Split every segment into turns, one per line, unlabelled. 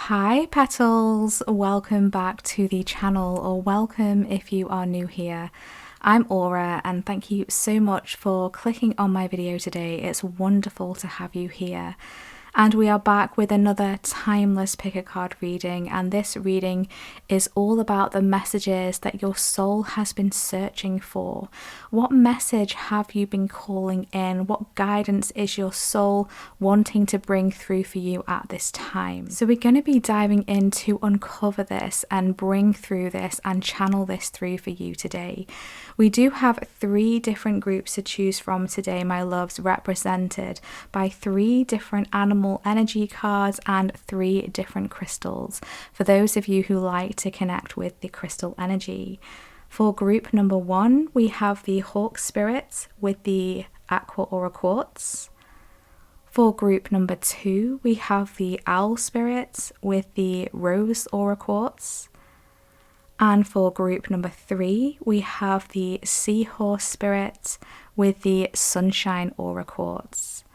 Hi Petals, welcome back to the channel, or welcome if you are new here. I'm Aura and thank you so much for clicking on my video today. It's wonderful to have you here. And we are back with another timeless pick a card reading, and this reading is all about the messages that your soul has been searching for. What message have you been calling in? What guidance is your soul wanting to bring through for you at this time? So we're going to be diving in to uncover this and bring through this and channel this through for you today. We do have 3 different groups to choose from today, my loves, represented by 3 different animal energy cards and 3 different crystals, for those of you who like to connect with the crystal energy. For group number 1, we have the Hawk Spirit with the Aqua Aura Quartz. For group number 2, we have the Owl Spirit with the Rose Aura Quartz. And for group number 3, we have the Seahorse Spirit with the Sunshine Aura Quartz.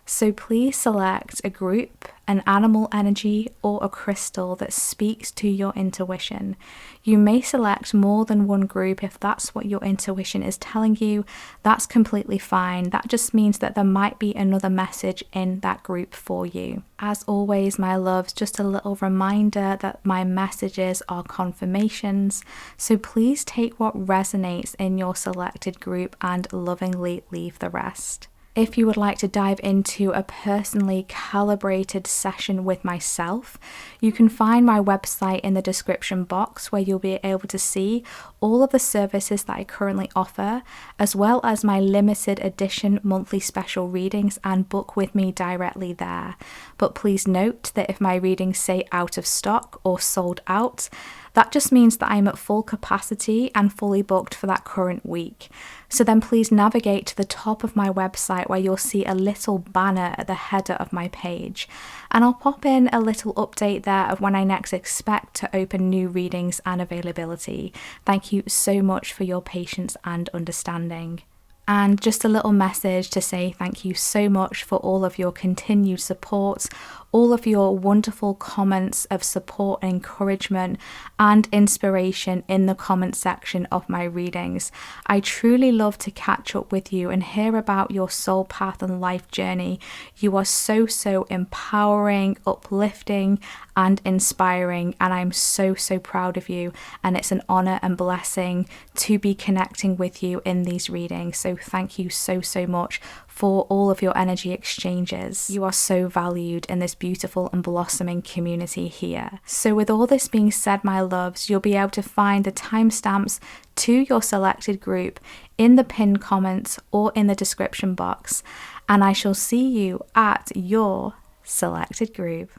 So please select a group, an animal energy, or a crystal that speaks to your intuition. You may select more than one group if that's what your intuition is telling you. That's completely fine. That just means that there might be another message in that group for you. As always, my loves, just a little reminder that my messages are confirmations. So please take what resonates in your selected group and lovingly leave the rest. If you would like to dive into a personally calibrated session with myself, you can find my website in the description box, where you'll be able to see all of the services that I currently offer, as well as my limited edition monthly special readings, and book with me directly there. But please note that if my readings say out of stock or sold out, that just means that I'm at full capacity and fully booked for that current week. So then please navigate to the top of my website, where you'll see a little banner at the header of my page. And I'll pop in a little update there of when I next expect to open new readings and availability. Thank you so much for your patience and understanding. And just a little message to say thank you so much for all of your continued support, all of your wonderful comments of support, encouragement, and inspiration in the comment section of my readings. I truly love to catch up with you and hear about your soul path and life journey. You are so empowering, uplifting, and inspiring, and I'm so proud of you, and it's an honor and blessing to be connecting with you in these readings. So thank you so much for all of your energy exchanges. You are so valued in this beautiful and blossoming community here. So with all this being said, my loves, you'll be able to find the timestamps to your selected group in the pinned comments or in the description box, and I shall see you at your selected group.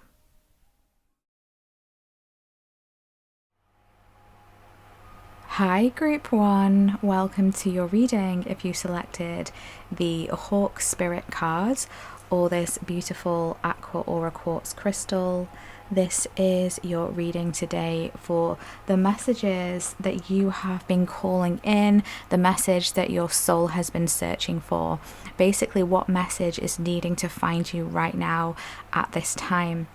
Hi group 1, welcome to your reading if you selected the Hawk Spirit card or this beautiful Aqua Aura Quartz crystal. This is your reading today for the messages that you have been calling in, the message that your soul has been searching for. Basically, what message is needing to find you right now at this time.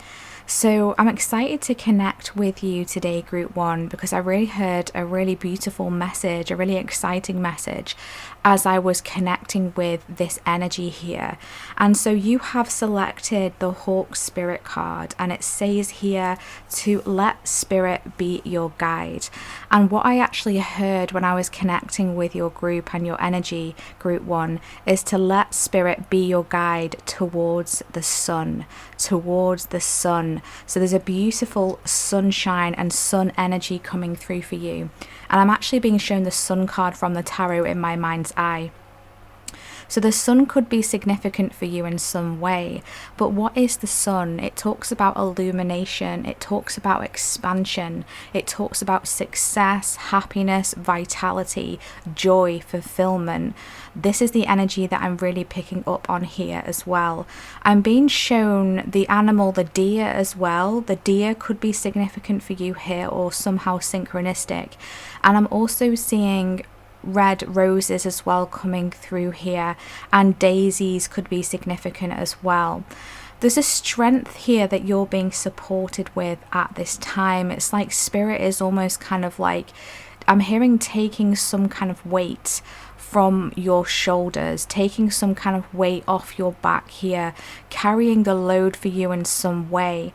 So I'm excited to connect with you today, group 1, because I really heard a really beautiful message, a really exciting message as I was connecting with this energy here. And so you have selected the Hawk Spirit card, and it says here to let spirit be your guide. And what I actually heard when I was connecting with your group and your energy, group 1, is to let spirit be your guide towards the sun, towards the sun. So there's a beautiful sunshine and sun energy coming through for you. And I'm actually being shown the sun card from the tarot in my mind's eye. So the sun could be significant for you in some way, but what is the sun? It talks about illumination, it talks about expansion, it talks about success, happiness, vitality, joy, fulfillment. This is the energy that I'm really picking up on here as well. I'm being shown the animal, the deer as well. The deer could be significant for you here or somehow synchronistic. And I'm also seeing red roses as well coming through here, and daisies could be significant as well. there's a strength here that you're being supported with at this time. It's like spirit is almost kind of like, I'm hearing taking some kind of weight from your shoulders, taking some kind of weight off your back here, carrying the load for you in some way.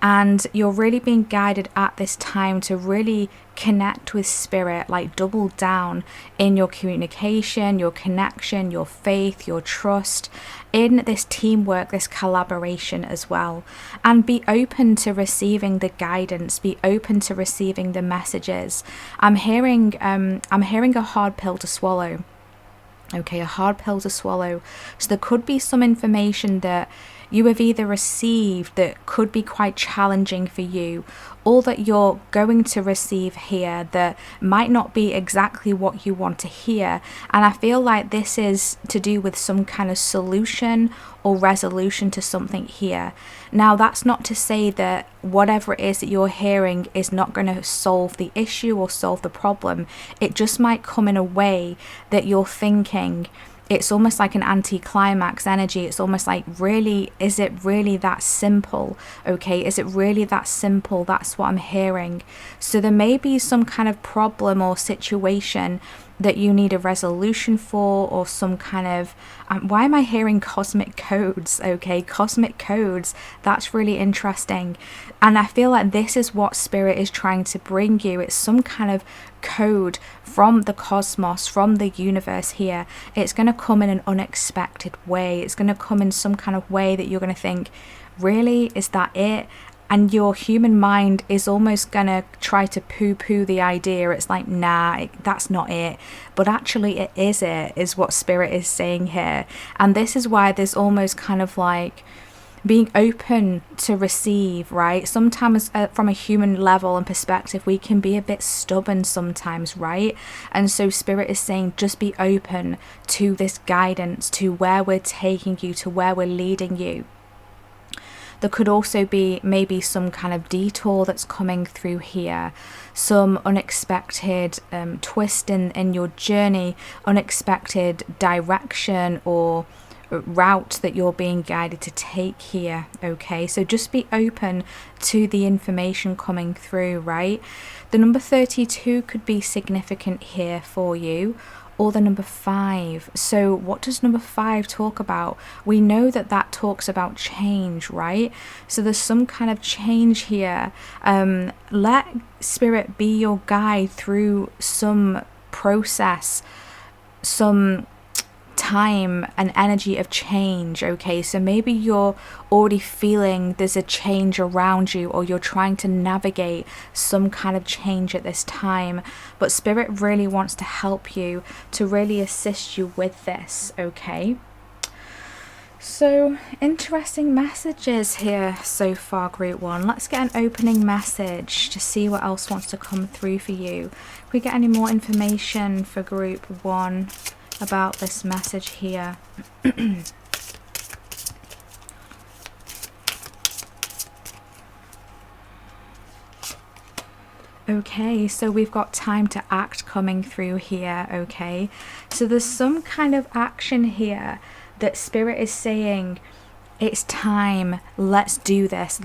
And you're really being guided at this time to really connect with spirit, like double down in your communication, your connection, your faith, your trust, in this teamwork, this collaboration as well. And be open to receiving the guidance, be open to receiving the messages. I'm hearing a hard pill to swallow. Okay, a hard pill to swallow. So there could be some information that you have either received that could be quite challenging for you, or that you're going to receive here that might not be exactly what you want to hear. And I feel like this is to do with some kind of solution or resolution to something here. Now, that's not to say that whatever it is that you're hearing is not going to solve the issue or solve the problem. It just might come in a way that you're thinking, it's almost like an anti-climax energy. It's almost like, really, is it really that simple? Okay, is it really that simple? That's what I'm hearing. So there may be some kind of problem or situation that you need a resolution for, or some kind of why am I hearing cosmic codes? Okay, cosmic codes, that's really interesting. And I feel like this is what spirit is trying to bring you. It's some kind of code from the cosmos, from the universe here. It's going to come in an unexpected way. It's going to come in some kind of way that you're going to think, really, is that it? And your human mind is almost going to try to poo-poo the idea. It's like, nah, that's not it. But actually it is what spirit is saying here. And this is why there's almost kind of like being open to receive, right? Sometimes from a human level and perspective, we can be a bit stubborn sometimes, right? And so spirit is saying, just be open to this guidance, to where we're taking you, to where we're leading you. There could also be maybe some kind of detour that's coming through here, some unexpected twist in your journey, unexpected direction or route that you're being guided to take here. Okay, so just be open to the information coming through, right? The number 32 could be significant here for you, or the number 5. So what does number 5 talk about? We know that that talks about change, right? So there's some kind of change here. Let spirit be your guide through some process, some time and energy of change. Okay, so maybe you're already feeling there's a change around you, or you're trying to navigate some kind of change at this time, but spirit really wants to help you, to really assist you with this. Okay, so interesting messages here so far, group 1. Let's get an opening message to see what else wants to come through for you. If we get any more information for group 1 about this message here. Okay, so we've got time to act coming through here. Okay, so there's some kind of action here that spirit is saying, it's time, let's do this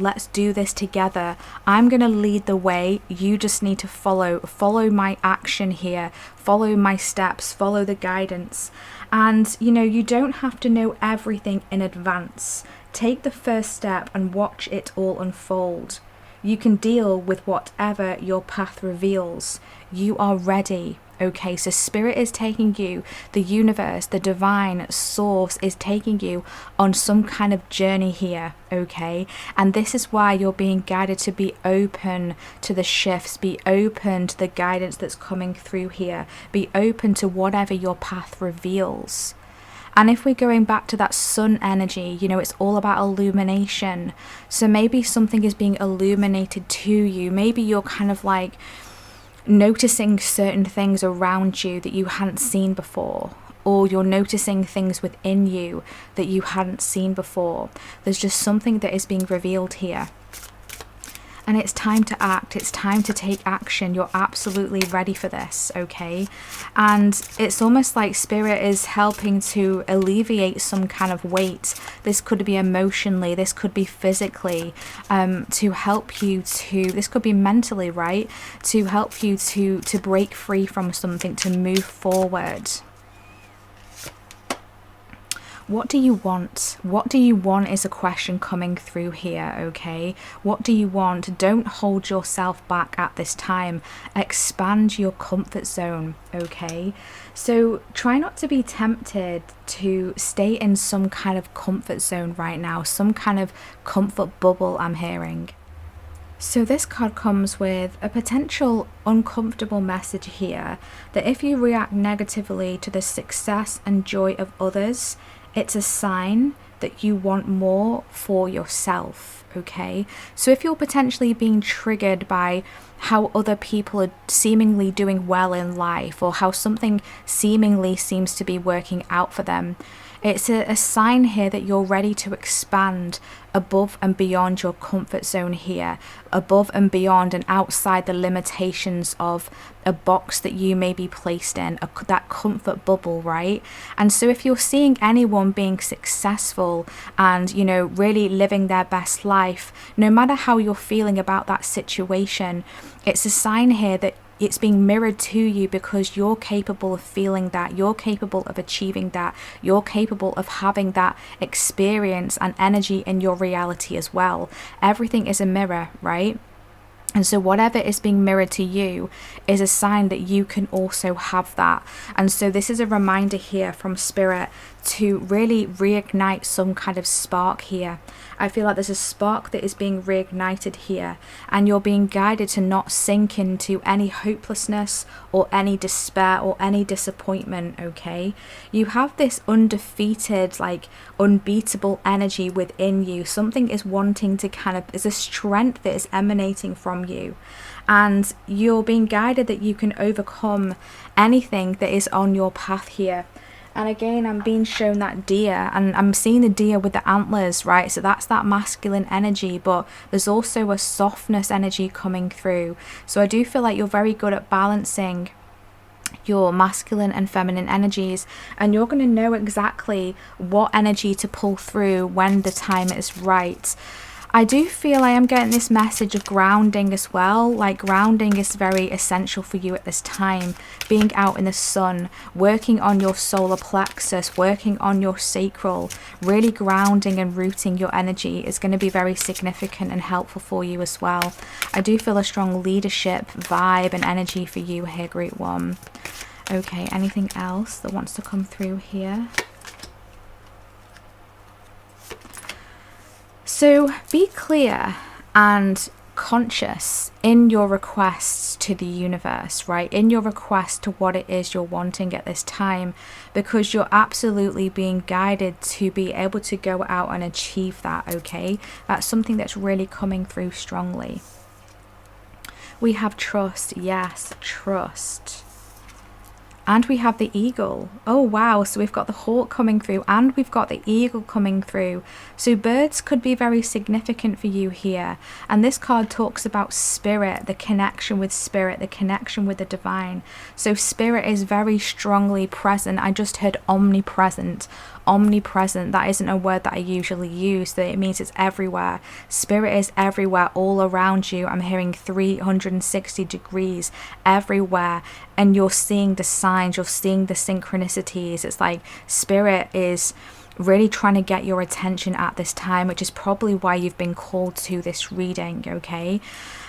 together. I'm gonna lead the way, you just need to follow my action here, follow my steps, follow the guidance. And you know, you don't have to know everything in advance. Take the first step and watch it all unfold. You can deal with whatever your path reveals. You are ready. Okay, so spirit is taking you, the universe, the divine source is taking you on some kind of journey here. Okay, and this is why you're being guided to be open to the shifts, be open to the guidance that's coming through here, be open to whatever your path reveals. And if we're going back to that sun energy, you know, it's all about illumination. So maybe something is being illuminated to you. Maybe you're kind of like noticing certain things around you that you hadn't seen before, or you're noticing things within you that you hadn't seen before. There's just something that is being revealed here. And it's time to act. It's time to take action. You're absolutely ready for this, okay? And it's almost like Spirit is helping to alleviate some kind of weight. This could be emotionally, this could be physically, to help you to, this could be mentally, right? To help you to break free from something, to move forward. What do you want? What do you want is a question coming through here, okay? What do you want? Don't hold yourself back at this time. Expand your comfort zone, okay? So try not to be tempted to stay in some kind of comfort zone right now, some kind of comfort bubble I'm hearing. So this card comes with a potential uncomfortable message here, that if you react negatively to the success and joy of others, it's a sign that you want more for yourself, okay? So if you're potentially being triggered by how other people are seemingly doing well in life, or how something seemingly seems to be working out for them, it's a sign here that you're ready to expand above and beyond your comfort zone here, above and beyond and outside the limitations of a box that you may be placed in, that comfort bubble, right? And so if you're seeing anyone being successful and, you know, really living their best life, no matter how you're feeling about that situation, it's a sign here that it's being mirrored to you, because you're capable of feeling that, you're capable of achieving that, you're capable of having that experience and energy in your reality as well. Everything is a mirror, right? And so whatever is being mirrored to you is a sign that you can also have that. And so this is a reminder here from Spirit to really reignite some kind of spark here. I feel like there's a spark that is being reignited here, and you're being guided to not sink into any hopelessness or any despair or any disappointment, okay? You have this undefeated, like unbeatable energy within you. Something is wanting to kind of, there's a strength that is emanating from you, and you're being guided that you can overcome anything that is on your path here. And again, I'm being shown that deer, and I'm seeing the deer with the antlers, right? So that's that masculine energy, but there's also a softness energy coming through. So I do feel like you're very good at balancing your masculine and feminine energies, and you're going to know exactly what energy to pull through when the time is right. I do feel I am getting this message of grounding as well. Like grounding is very essential for you at this time. Being out in the sun, working on your solar plexus, working on your sacral, really grounding and rooting your energy is going to be very significant and helpful for you as well. I do feel a strong leadership vibe and energy for you here, Great One. Okay, anything else that wants to come through here? So be clear and conscious in your requests to the universe, right? In your request to what it is you're wanting at this time, because you're absolutely being guided to be able to go out and achieve that, okay? That's something that's really coming through strongly. We have trust, yes, trust. And we have the eagle. Oh wow, so we've got the hawk coming through and we've got the eagle coming through. So birds could be very significant for you here. And this card talks about spirit, the connection with spirit, the connection with the divine. So spirit is very strongly present. I just heard omnipresent. Omnipresent, that isn't a word that I usually use, that it means it's everywhere. Spirit is everywhere, all around you. I'm hearing 360 degrees everywhere, and you're seeing the signs, you're seeing the synchronicities. It's like spirit is really trying to get your attention at this time, which is probably why you've been called to this reading, okay?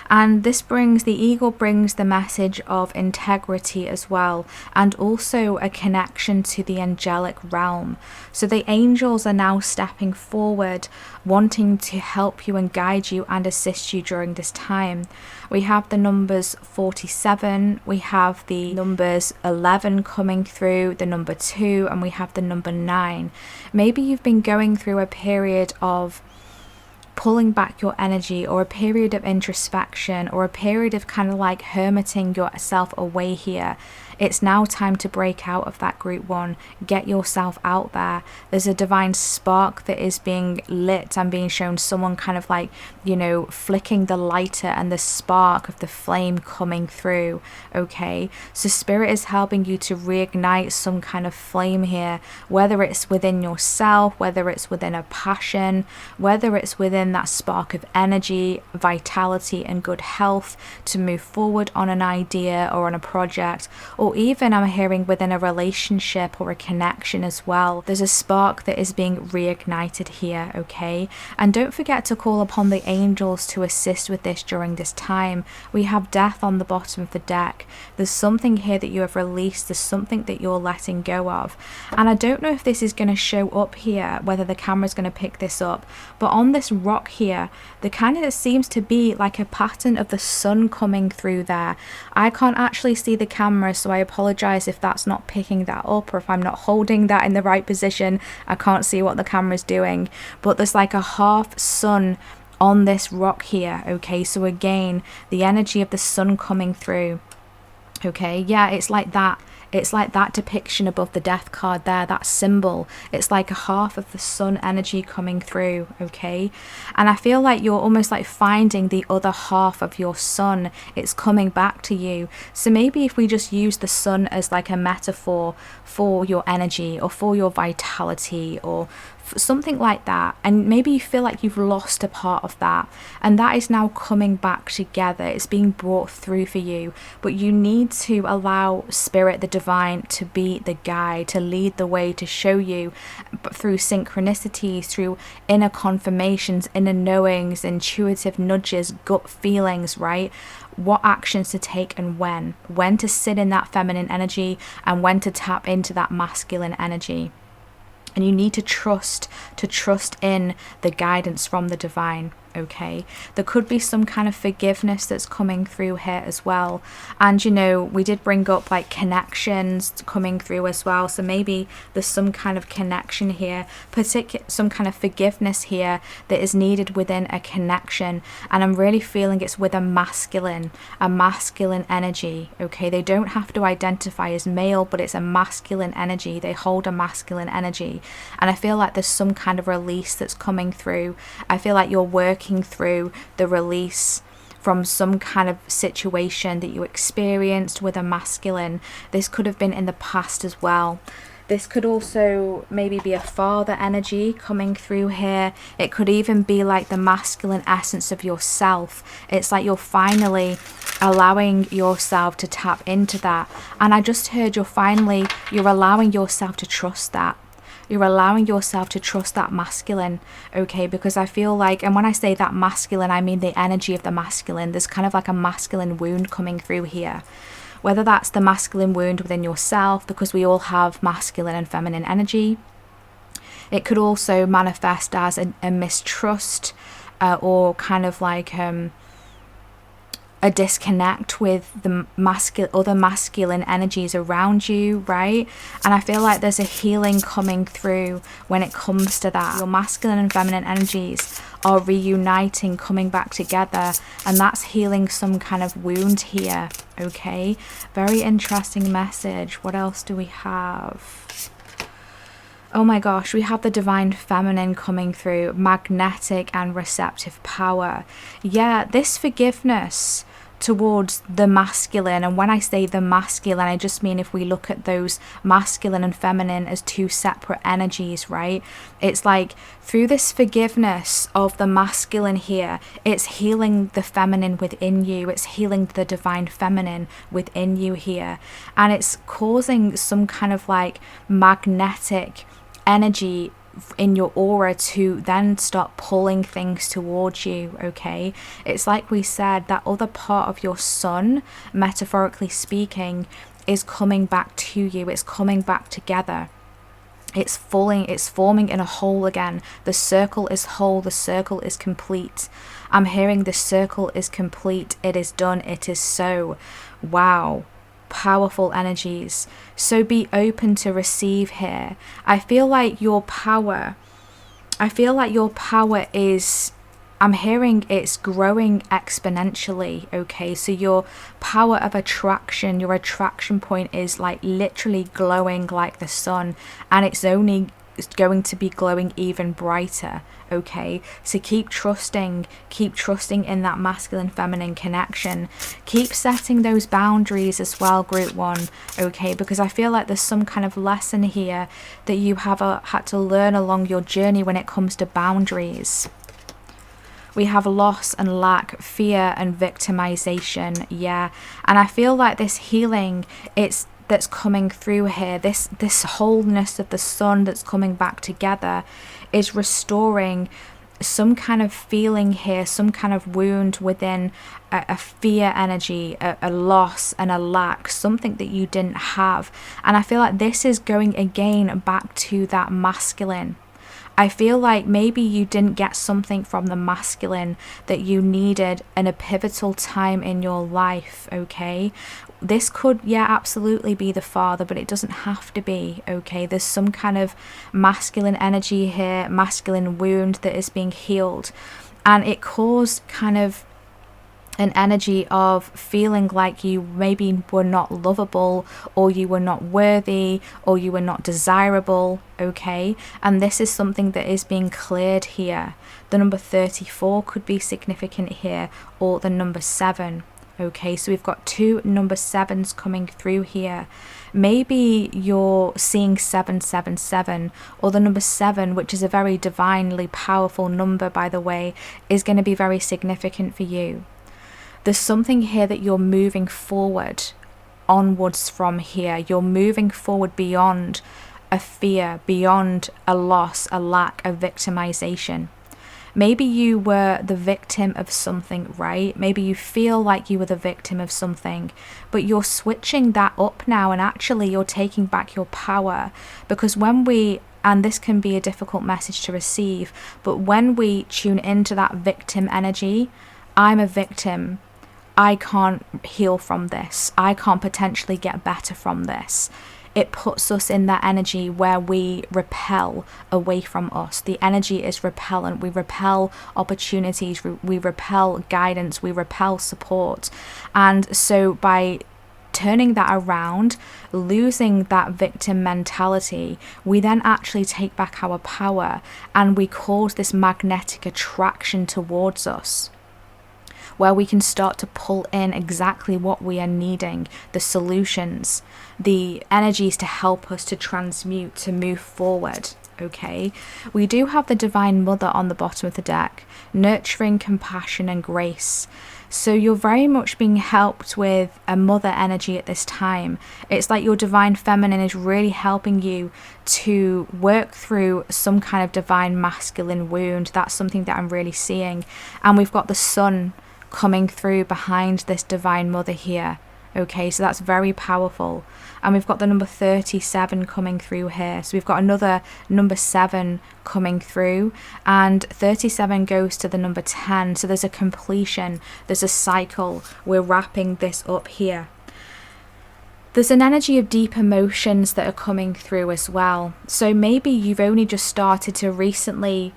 And this brings, the eagle brings the message of integrity as well, and also a connection to the angelic realm. So the angels are now stepping forward, wanting to help you and guide you and assist you during this time. We have the numbers 47, we have the numbers 11 coming through, the number 2, and we have the number 9. Maybe you've been going through a period of pulling back your energy, or a period of introspection, or a period of kind of like hermiting yourself away here It's now time to break out of that group 1. Get yourself out there. There's a divine spark that is being lit. I'm being shown someone kind of like, you know, flicking the lighter and the spark of the flame coming through. Okay, so spirit is helping you to reignite some kind of flame here, whether it's within yourself, whether it's within a passion, whether it's within that spark of energy, vitality and good health to move forward on an idea or on a project, or even I'm hearing within a relationship or a connection as well. There's a spark that is being reignited here. Okay, and don't forget to call upon the angels to assist with this during this time. We have death on the bottom of the deck. There's something here that you have released. There's something that you're letting go of, and I don't know if this is going to show up here, whether the camera's going to pick this up, but on this rock here, there kind of seems to be like a pattern of the sun coming through there. I can't actually see the camera, so I apologize if that's not picking that up or if I'm not holding that in the right position. I can't see what the camera's doing, but there's like a half sun on this rock here. Okay, so again, the energy of the sun coming through. Okay, yeah, it's like that. It's like that depiction above the death card there, that symbol. It's like a half of the sun energy coming through. Okay, and I feel like you're almost like finding the other half of your sun. It's coming back to you. So maybe if we just use the sun as like a metaphor for your energy or for your vitality or something like that, and maybe you feel like you've lost a part of that, and that is now coming back together. It's being brought through for you, but you need to allow spirit, the divine, to be the guide, to lead the way, to show you, but through synchronicities, through inner confirmations, inner knowings, intuitive nudges, gut feelings, right? What actions to take and when to sit in that feminine energy and when to tap into that masculine energy. And you need to trust in the guidance from the divine. Okay, there could be some kind of forgiveness that's coming through here as well. And you know, we did bring up like connections coming through as well, so maybe there's some kind of connection here, some kind of forgiveness here that is needed within a connection. And I'm really feeling it's with a masculine energy. Okay, they don't have to identify as male, but it's a masculine energy. They hold a masculine energy, and I feel like there's some kind of release that's coming through. I feel like you're working through the release from some kind of situation that you experienced with a masculine. This could have been in the past as well. This could also maybe be a father energy coming through here. It could even be like the masculine essence of yourself. It's like you're finally allowing yourself to tap into that. And I just heard you're allowing yourself to trust that. You're allowing yourself to trust that masculine, okay? Because I feel like, and when I say that masculine, I mean the energy of the masculine. There's kind of like a masculine wound coming through here. Whether that's the masculine wound within yourself, because we all have masculine and feminine energy. It could also manifest as a mistrust or kind of like a disconnect with the other masculine energies around you, right? And I feel like there's a healing coming through when it comes to that. Your masculine and feminine energies are reuniting, coming back together, and that's healing some kind of wound here. Okay, very interesting message. What else do we have? Oh my gosh, we have the divine feminine coming through, magnetic and receptive power. Yeah, this forgiveness towards the masculine, and when I say the masculine, I just mean if we look at those masculine and feminine as two separate energies, right? It's like through this forgiveness of the masculine here, it's healing the feminine within you. It's healing the divine feminine within you here, and it's causing some kind of like magnetic energy in your aura to then start pulling things towards you. Okay, it's like we said, that other part of your sun, metaphorically speaking, is coming back to you. It's coming back together. It's forming in a whole again. The circle is whole, the circle is complete. I'm hearing the circle is complete. It is done, it is so. Wow, powerful energies. So be open to receive here. I feel like your power is I'm hearing it's growing exponentially, okay? So your power of attraction, your attraction point is like literally glowing like the sun, and it's only going to be glowing even brighter, okay? So keep trusting in that masculine feminine connection. Keep setting those boundaries as well, group one, okay? Because I feel like there's some kind of lesson here that you have had to learn along your journey when it comes to boundaries. We have loss and lack, fear and victimization, yeah. And I feel like this healing, that's coming through here, this wholeness of the sun that's coming back together, is restoring some kind of feeling here, some kind of wound within a fear energy, a loss and a lack, something that you didn't have. And I feel like this is going again back to that masculine. I feel like maybe you didn't get something from the masculine that you needed in a pivotal time in your life, okay? This could, yeah, absolutely be the father, but it doesn't have to be, okay? There's some kind of masculine energy here, masculine wound that is being healed. And it caused kind of an energy of feeling like you maybe were not lovable, or you were not worthy, or you were not desirable, okay? And this is something that is being cleared here. The number 34 could be significant here, or the number 7, okay? So we've got 2 number 7s coming through here. Maybe you're seeing 777, or the number 7, which is a very divinely powerful number, by the way, is going to be very significant for you. There's something here that you're moving forward, onwards from here. You're moving forward beyond a fear, beyond a loss, a lack, a victimization. Maybe you were the victim of something, right? Maybe you feel like you were the victim of something, but you're switching that up now, and actually you're taking back your power. Because when we, and this can be a difficult message to receive, but when we tune into that victim energy, I'm a victim, I can't heal from this, I can't potentially get better from this, it puts us in that energy where we repel away from us. The energy is repellent. We repel opportunities, we repel guidance, we repel support. And so by turning that around, losing that victim mentality, we then actually take back our power, and we cause this magnetic attraction towards us, where we can start to pull in exactly what we are needing, the solutions, the energies to help us to transmute, to move forward, okay? We do have the Divine Mother on the bottom of the deck, nurturing, compassion and grace. So you're very much being helped with a mother energy at this time. It's like your Divine Feminine is really helping you to work through some kind of divine masculine wound. That's something that I'm really seeing. And we've got the Sun coming through behind this Divine Mother here, okay? So that's very powerful. And we've got the number 37 coming through here, so we've got another number 7 coming through, and 37 goes to the number 10. So there's a completion, there's a cycle. We're wrapping this up here. There's an energy of deep emotions that are coming through as well. So maybe you've only just started to recently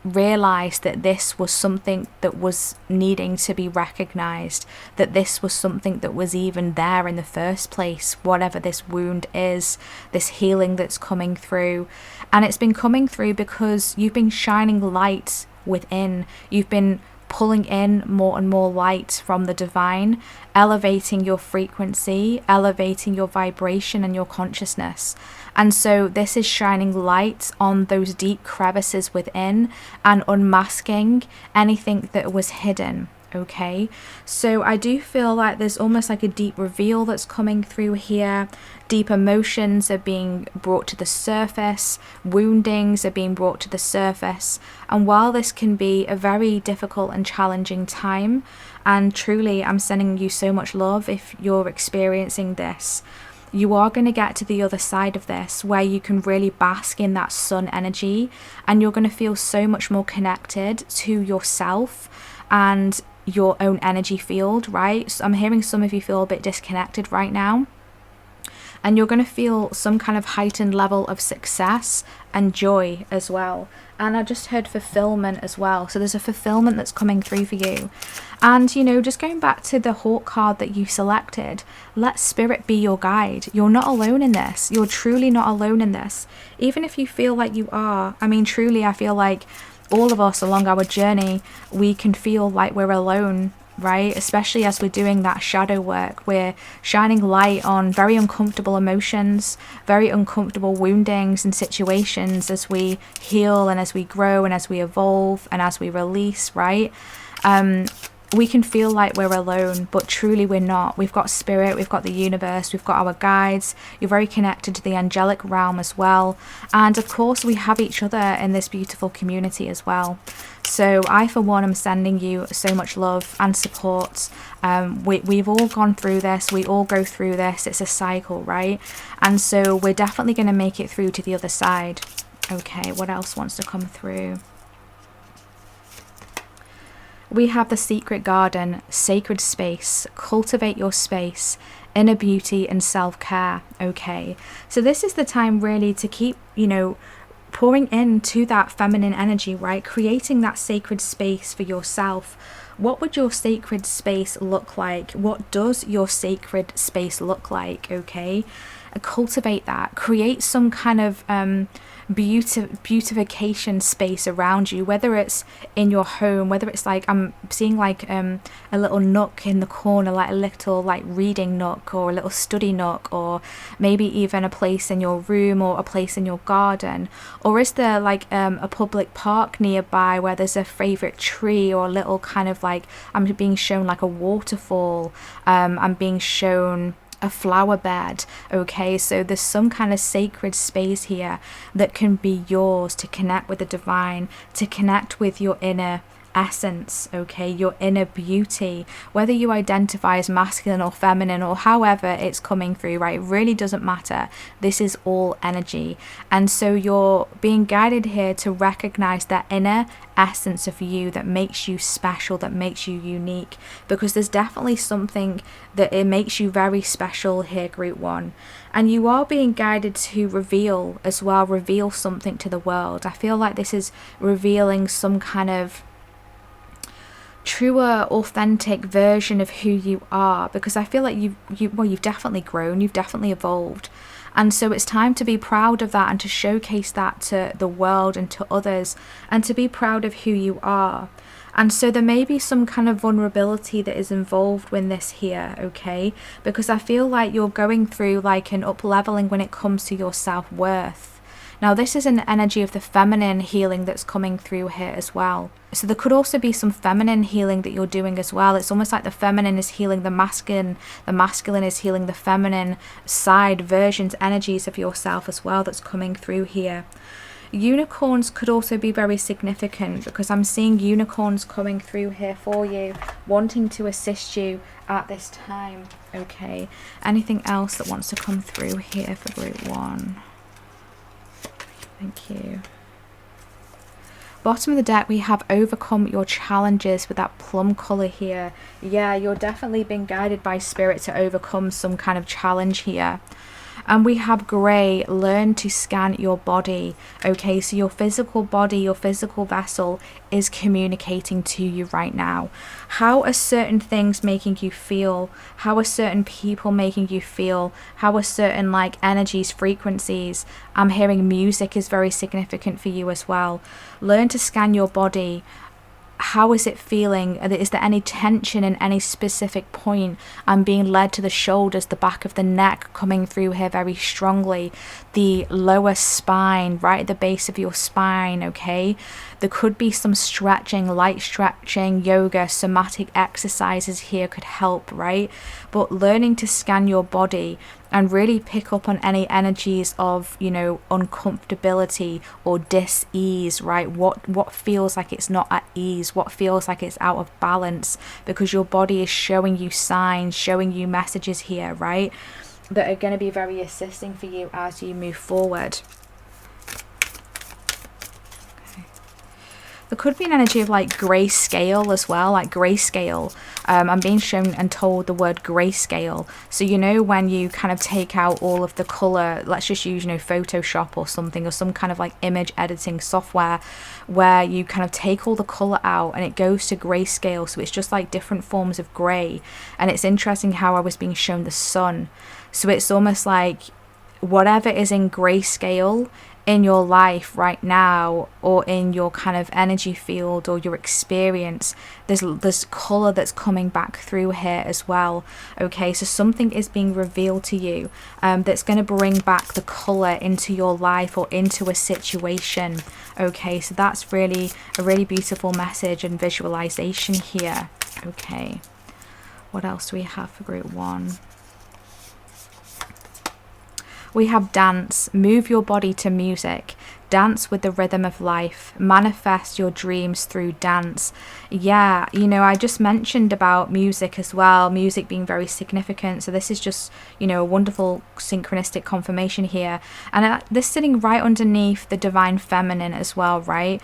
realize that this was something that was needing to be recognized, that this was something that was even there in the first place, whatever this wound is, this healing that's coming through. And it's been coming through because you've been shining light within, you've been pulling in more and more light from the divine, elevating your frequency, elevating your vibration and your consciousness. And so this is shining light on those deep crevices within and unmasking anything that was hidden, okay? So I do feel like there's almost like a deep reveal that's coming through here. Deep emotions are being brought to the surface, woundings are being brought to the surface. And while this can be a very difficult and challenging time, and truly I'm sending you so much love if you're experiencing this, you are going to get to the other side of this where you can really bask in that sun energy, and you're going to feel so much more connected to yourself and your own energy field, right? So I'm hearing some of you feel a bit disconnected right now. and you're going to feel some kind of heightened level of success and joy as well. And I just heard fulfillment as well. So there's a fulfillment that's coming through for you. And, you know, just going back to the Hawk card that you selected, let spirit be your guide. You're not alone in this. You're truly not alone in this. Even if you feel like you are, I mean, truly, I feel like all of us along our journey, we can feel like we're alone, right? Especially as we're doing that shadow work, we're shining light on very uncomfortable emotions, very uncomfortable woundings and situations as we heal and as we grow and as we evolve and as we release, right? We can feel like we're alone, but truly we're not. We've got spirit, we've got the universe, we've got our guides. You're very connected to the angelic realm as well. And of course, we have each other in this beautiful community as well. So I, for one, am sending you so much love and support. We've all gone through this. We all go through this. It's a cycle, right? And so we're definitely going to make it through to the other side. Okay, what else wants to come through? We have the secret garden, sacred space, cultivate your space, inner beauty and self-care. Okay, so this is the time really to keep, you know, pouring into that feminine energy, right? Creating that sacred space for yourself. What would your sacred space look like? What does your sacred space look like? Okay, cultivate that. Create some kind of beautification space around you, whether it's in your home, whether it's like, I'm seeing like a little nook in the corner, like a little like reading nook or a little study nook, or maybe even a place in your room or a place in your garden. Or is there like a public park nearby where there's a favorite tree, or a little kind of like, I'm being shown like a waterfall, I'm being shown a flower bed. Okay, so there's some kind of sacred space here that can be yours to connect with the divine, to connect with your inner essence, okay, your inner beauty, whether you identify as masculine or feminine or however it's coming through, right? It really doesn't matter. This is all energy. And so you're being guided here to recognize that inner essence of you that makes you special, that makes you unique, because there's definitely something that it makes you very special here, group one. And you are being guided to reveal as well, reveal something to the world. I feel like this is revealing some kind of truer, authentic version of who you are, because I feel like you've definitely grown, you've definitely evolved, and so it's time to be proud of that and to showcase that to the world and to others, and to be proud of who you are. And so there may be some kind of vulnerability that is involved with this here, okay, because I feel like you're going through like an up-leveling when it comes to your self-worth. Now this is an energy of the feminine healing that's coming through here as well. So there could also be some feminine healing that you're doing as well. It's almost like the feminine is healing the masculine is healing the feminine side versions, energies of yourself as well that's coming through here. Unicorns could also be very significant, because I'm seeing unicorns coming through here for you, wanting to assist you at this time. Okay, anything else that wants to come through here for group one? Thank you. Bottom of the deck, we have overcome your challenges with that plum color here. Yeah, you're definitely being guided by spirit to overcome some kind of challenge here. And we have grey, learn to scan your body. Okay, so your physical body, your physical vessel is communicating to you right now. How are certain things making you feel? How are certain people making you feel? How are certain like energies, frequencies? I'm hearing music is very significant for you as well. Learn to scan your body. How is it feeling? Is there any tension in any specific point? I'm being led to the shoulders, the back of the neck coming through here very strongly, the lower spine, right at the base of your spine, okay? There could be some stretching, light stretching, yoga, somatic exercises here could help, right? But learning to scan your body and really pick up on any energies of, you know, uncomfortability or dis-ease, right? What feels like it's not at ease, what feels like it's out of balance, because your body is showing you signs, showing you messages here, right, that are going to be very assisting for you as you move forward. The there could be an energy of like grayscale as well, like grayscale. I'm being shown and told the word grayscale. So you know, when you kind of take out all of the color, let's just use, you know, Photoshop or something, or some kind of like image editing software, where you kind of take all the color out and it goes to grayscale. So it's just like different forms of gray. And it's interesting how I was being shown the sun. So it's almost like whatever is in grayscale in your life right now, or in your kind of energy field or your experience, there's color that's coming back through here as well. Okay, so something is being revealed to you that's going to bring back the color into your life or into a situation. Okay, so that's really a really beautiful message and visualization here. Okay, what else do we have for group 1? We have dance. Move your body to music. Dance with the rhythm of life. Manifest your dreams through dance. Yeah, you know, I just mentioned about music as well, music being very significant. So this is just, you know, a wonderful synchronistic confirmation here. And this sitting right underneath the divine feminine as well, right?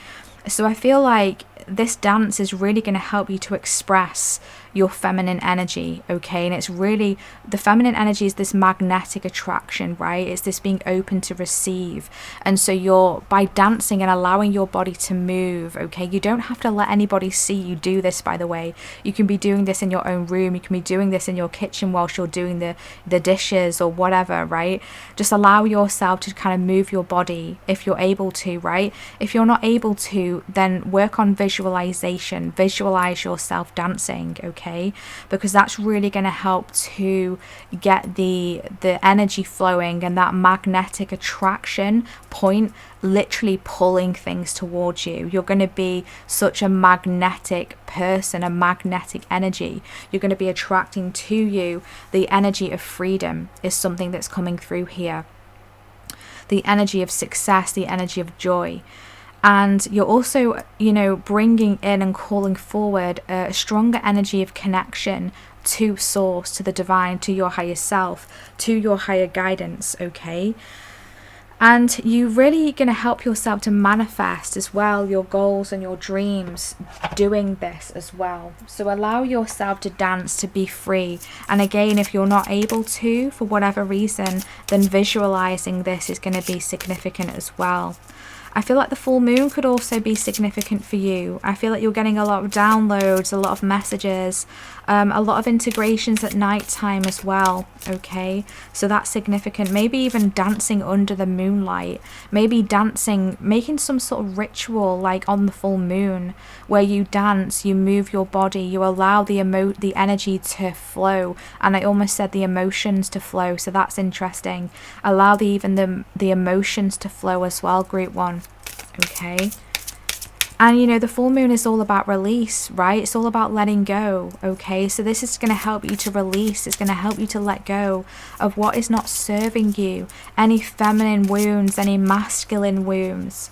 So I feel like this dance is really going to help you to express your feminine energy, okay? And it's really, the feminine energy is this magnetic attraction, right? It's this being open to receive. And so you're, by dancing and allowing your body to move, okay? You don't have to let anybody see you do this, by the way. You can be doing this in your own room. You can be doing this in your kitchen whilst you're doing the dishes or whatever, right? Just allow yourself to kind of move your body if you're able to, right? If you're not able to, then work on visualization. Visualize yourself dancing, okay? Because that's really going to help to get the energy flowing, and that magnetic attraction point literally pulling things towards you. You're going to be such a magnetic person, a magnetic energy. You're going to be attracting to you the energy of freedom is something that's coming through here. The energy of success, the energy of joy. And you're also, you know, bringing in and calling forward a stronger energy of connection to source, to the divine, to your higher self, to your higher guidance, okay? And you're really going to help yourself to manifest as well your goals and your dreams doing this as well. So allow yourself to dance, to be free. And again, if you're not able to, for whatever reason, then visualizing this is going to be significant as well. I feel like the full moon could also be significant for you. I feel like you're getting a lot of downloads, a lot of messages, a lot of integrations at night time as well, okay? So that's significant. Maybe even dancing under the moonlight. Maybe dancing, making some sort of ritual like on the full moon where you dance, you move your body, you allow the energy to flow. And I almost said the emotions to flow, so that's interesting. Allow even the emotions to flow as well, group 1. Okay, and you know, the full moon is all about release, right? It's all about letting go, okay? So this is going to help you to release. It's going to help you to let go of what is not serving you, any feminine wounds, any masculine wounds.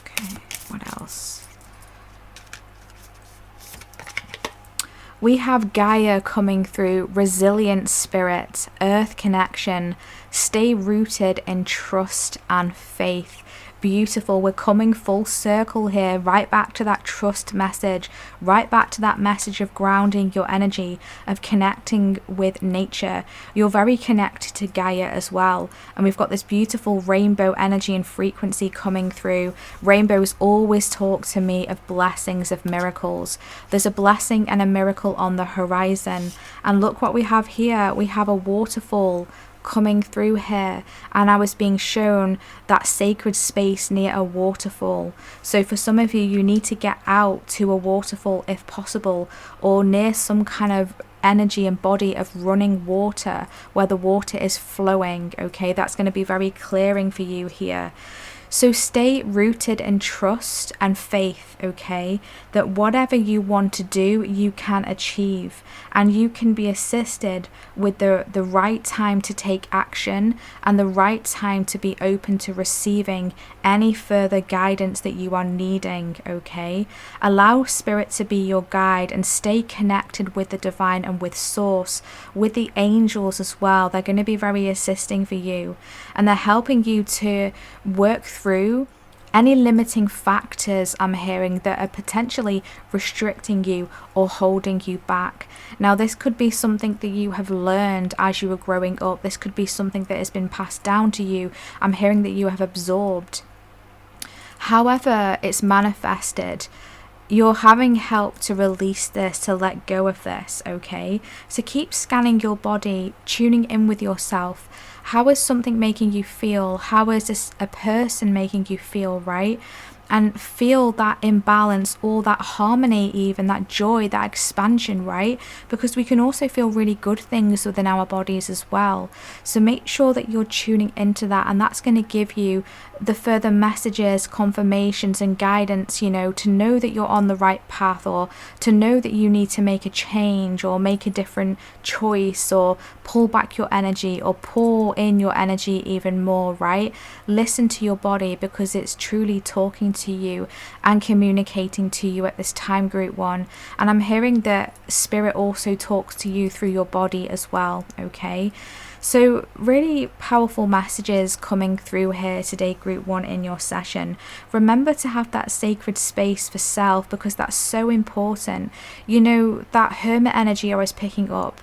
Okay, what else? We have Gaia coming through, resilient spirit, earth connection, stay rooted in trust and faith. Beautiful. We're coming full circle here, right back to that trust message, right back to that message of grounding your energy, of connecting with nature. You're very connected to Gaia as well, and we've got this beautiful rainbow energy and frequency coming through. Rainbows always talk to me of blessings, of miracles. There's a blessing and a miracle on the horizon, and look what we have here. We have a waterfall coming through here, and I was being shown that sacred space near a waterfall. So for some of you, you need to get out to a waterfall if possible, or near some kind of energy and body of running water where the water is flowing, okay? That's going to be very clearing for you here. So stay rooted in trust and faith, okay? That whatever you want to do, you can achieve. And you can be assisted with the right time to take action and the right time to be open to receiving any further guidance that you are needing, okay? Allow spirit to be your guide and stay connected with the divine and with source, with the angels as well. They're going to be very assisting for you, and they're helping you to work through any limiting factors I'm hearing that are potentially restricting you or holding you back. Now, this could be something that you have learned as you were growing up. This could be something that has been passed down to you. I'm hearing that you have absorbed. However it's manifested, you're having help to release this, to let go of this, okay? So keep scanning your body, tuning in with yourself. How is something making you feel? How is this a person making you feel, right? And feel that imbalance or that harmony, even that joy, that expansion, right? Because we can also feel really good things within our bodies as well. So make sure that you're tuning into that, and that's going to give you the further messages, confirmations and guidance, you know, to know that you're on the right path, or to know that you need to make a change or make a different choice, or pull back your energy or pour in your energy even more, right? Listen to your body, because it's truly talking to you and communicating to you at this time, group 1. And I'm hearing that spirit also talks to you through your body as well, okay? So really powerful messages coming through here today, group 1, in your session. Remember to have that sacred space for self, because that's so important. You know, that hermit energy I was picking up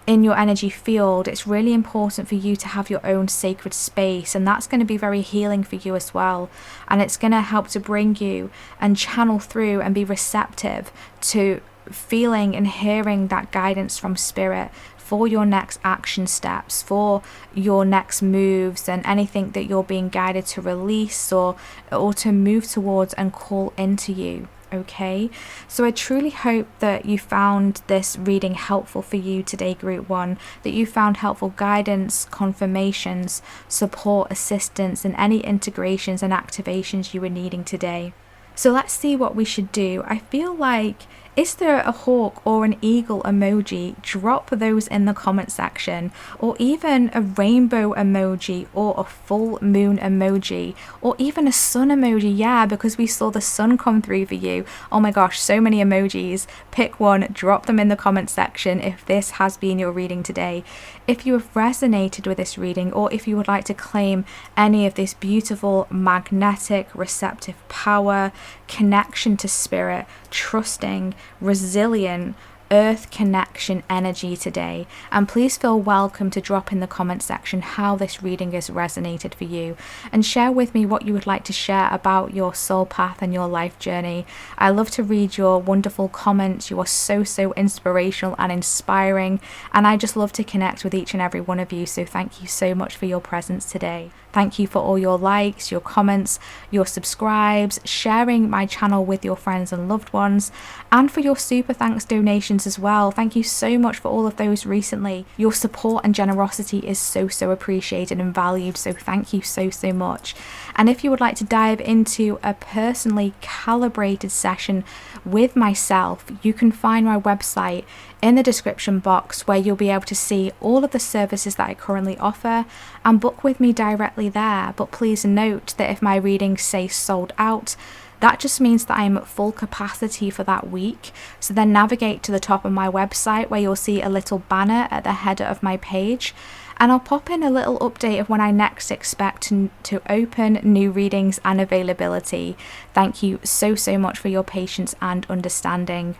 in your energy field, it's really important for you to have your own sacred space, and that's going to be very healing for you as well. And it's going to help to bring you and channel through and be receptive to feeling and hearing that guidance from spirit for your next action steps, for your next moves, and anything that you're being guided to release or to move towards and call into you. Okay, so I truly hope that you found this reading helpful for you today, group 1, that you found helpful guidance, confirmations, support, assistance, and any integrations and activations you were needing today. So let's see what we should do. I feel like, is there a hawk or an eagle emoji? Drop those in the comment section, or even a rainbow emoji, or a full moon emoji, or even a sun emoji. Yeah, because we saw the sun come through for you. Oh my gosh, so many emojis. Pick one, drop them in the comment section if this has been your reading today. If you have resonated with this reading, or if you would like to claim any of this beautiful magnetic receptive power, connection to spirit, trusting, resilient, earth connection energy today, and please feel welcome to drop in the comment section how this reading has resonated for you, and share with me what you would like to share about your soul path and your life journey. I love to read your wonderful comments. You are so inspirational and inspiring, and I just love to connect with each and every one of you. So thank you so much for your presence today. Thank you for all your likes, your comments, your subscribes, sharing my channel with your friends and loved ones, and for your super thanks donations as well. Thank you so much for all of those recently. Your support and generosity is so appreciated and valued, so thank you so much. And if you would like to dive into a personally calibrated session with myself, you can find my website in the description box, where you'll be able to see all of the services that I currently offer and book with me directly there. But please note that if my readings say sold out, that just means that I'm at full capacity for that week. So then navigate to the top of my website, where you'll see a little banner at the header of my page, and I'll pop in a little update of when I next expect to open new readings and availability. Thank you so much for your patience and understanding.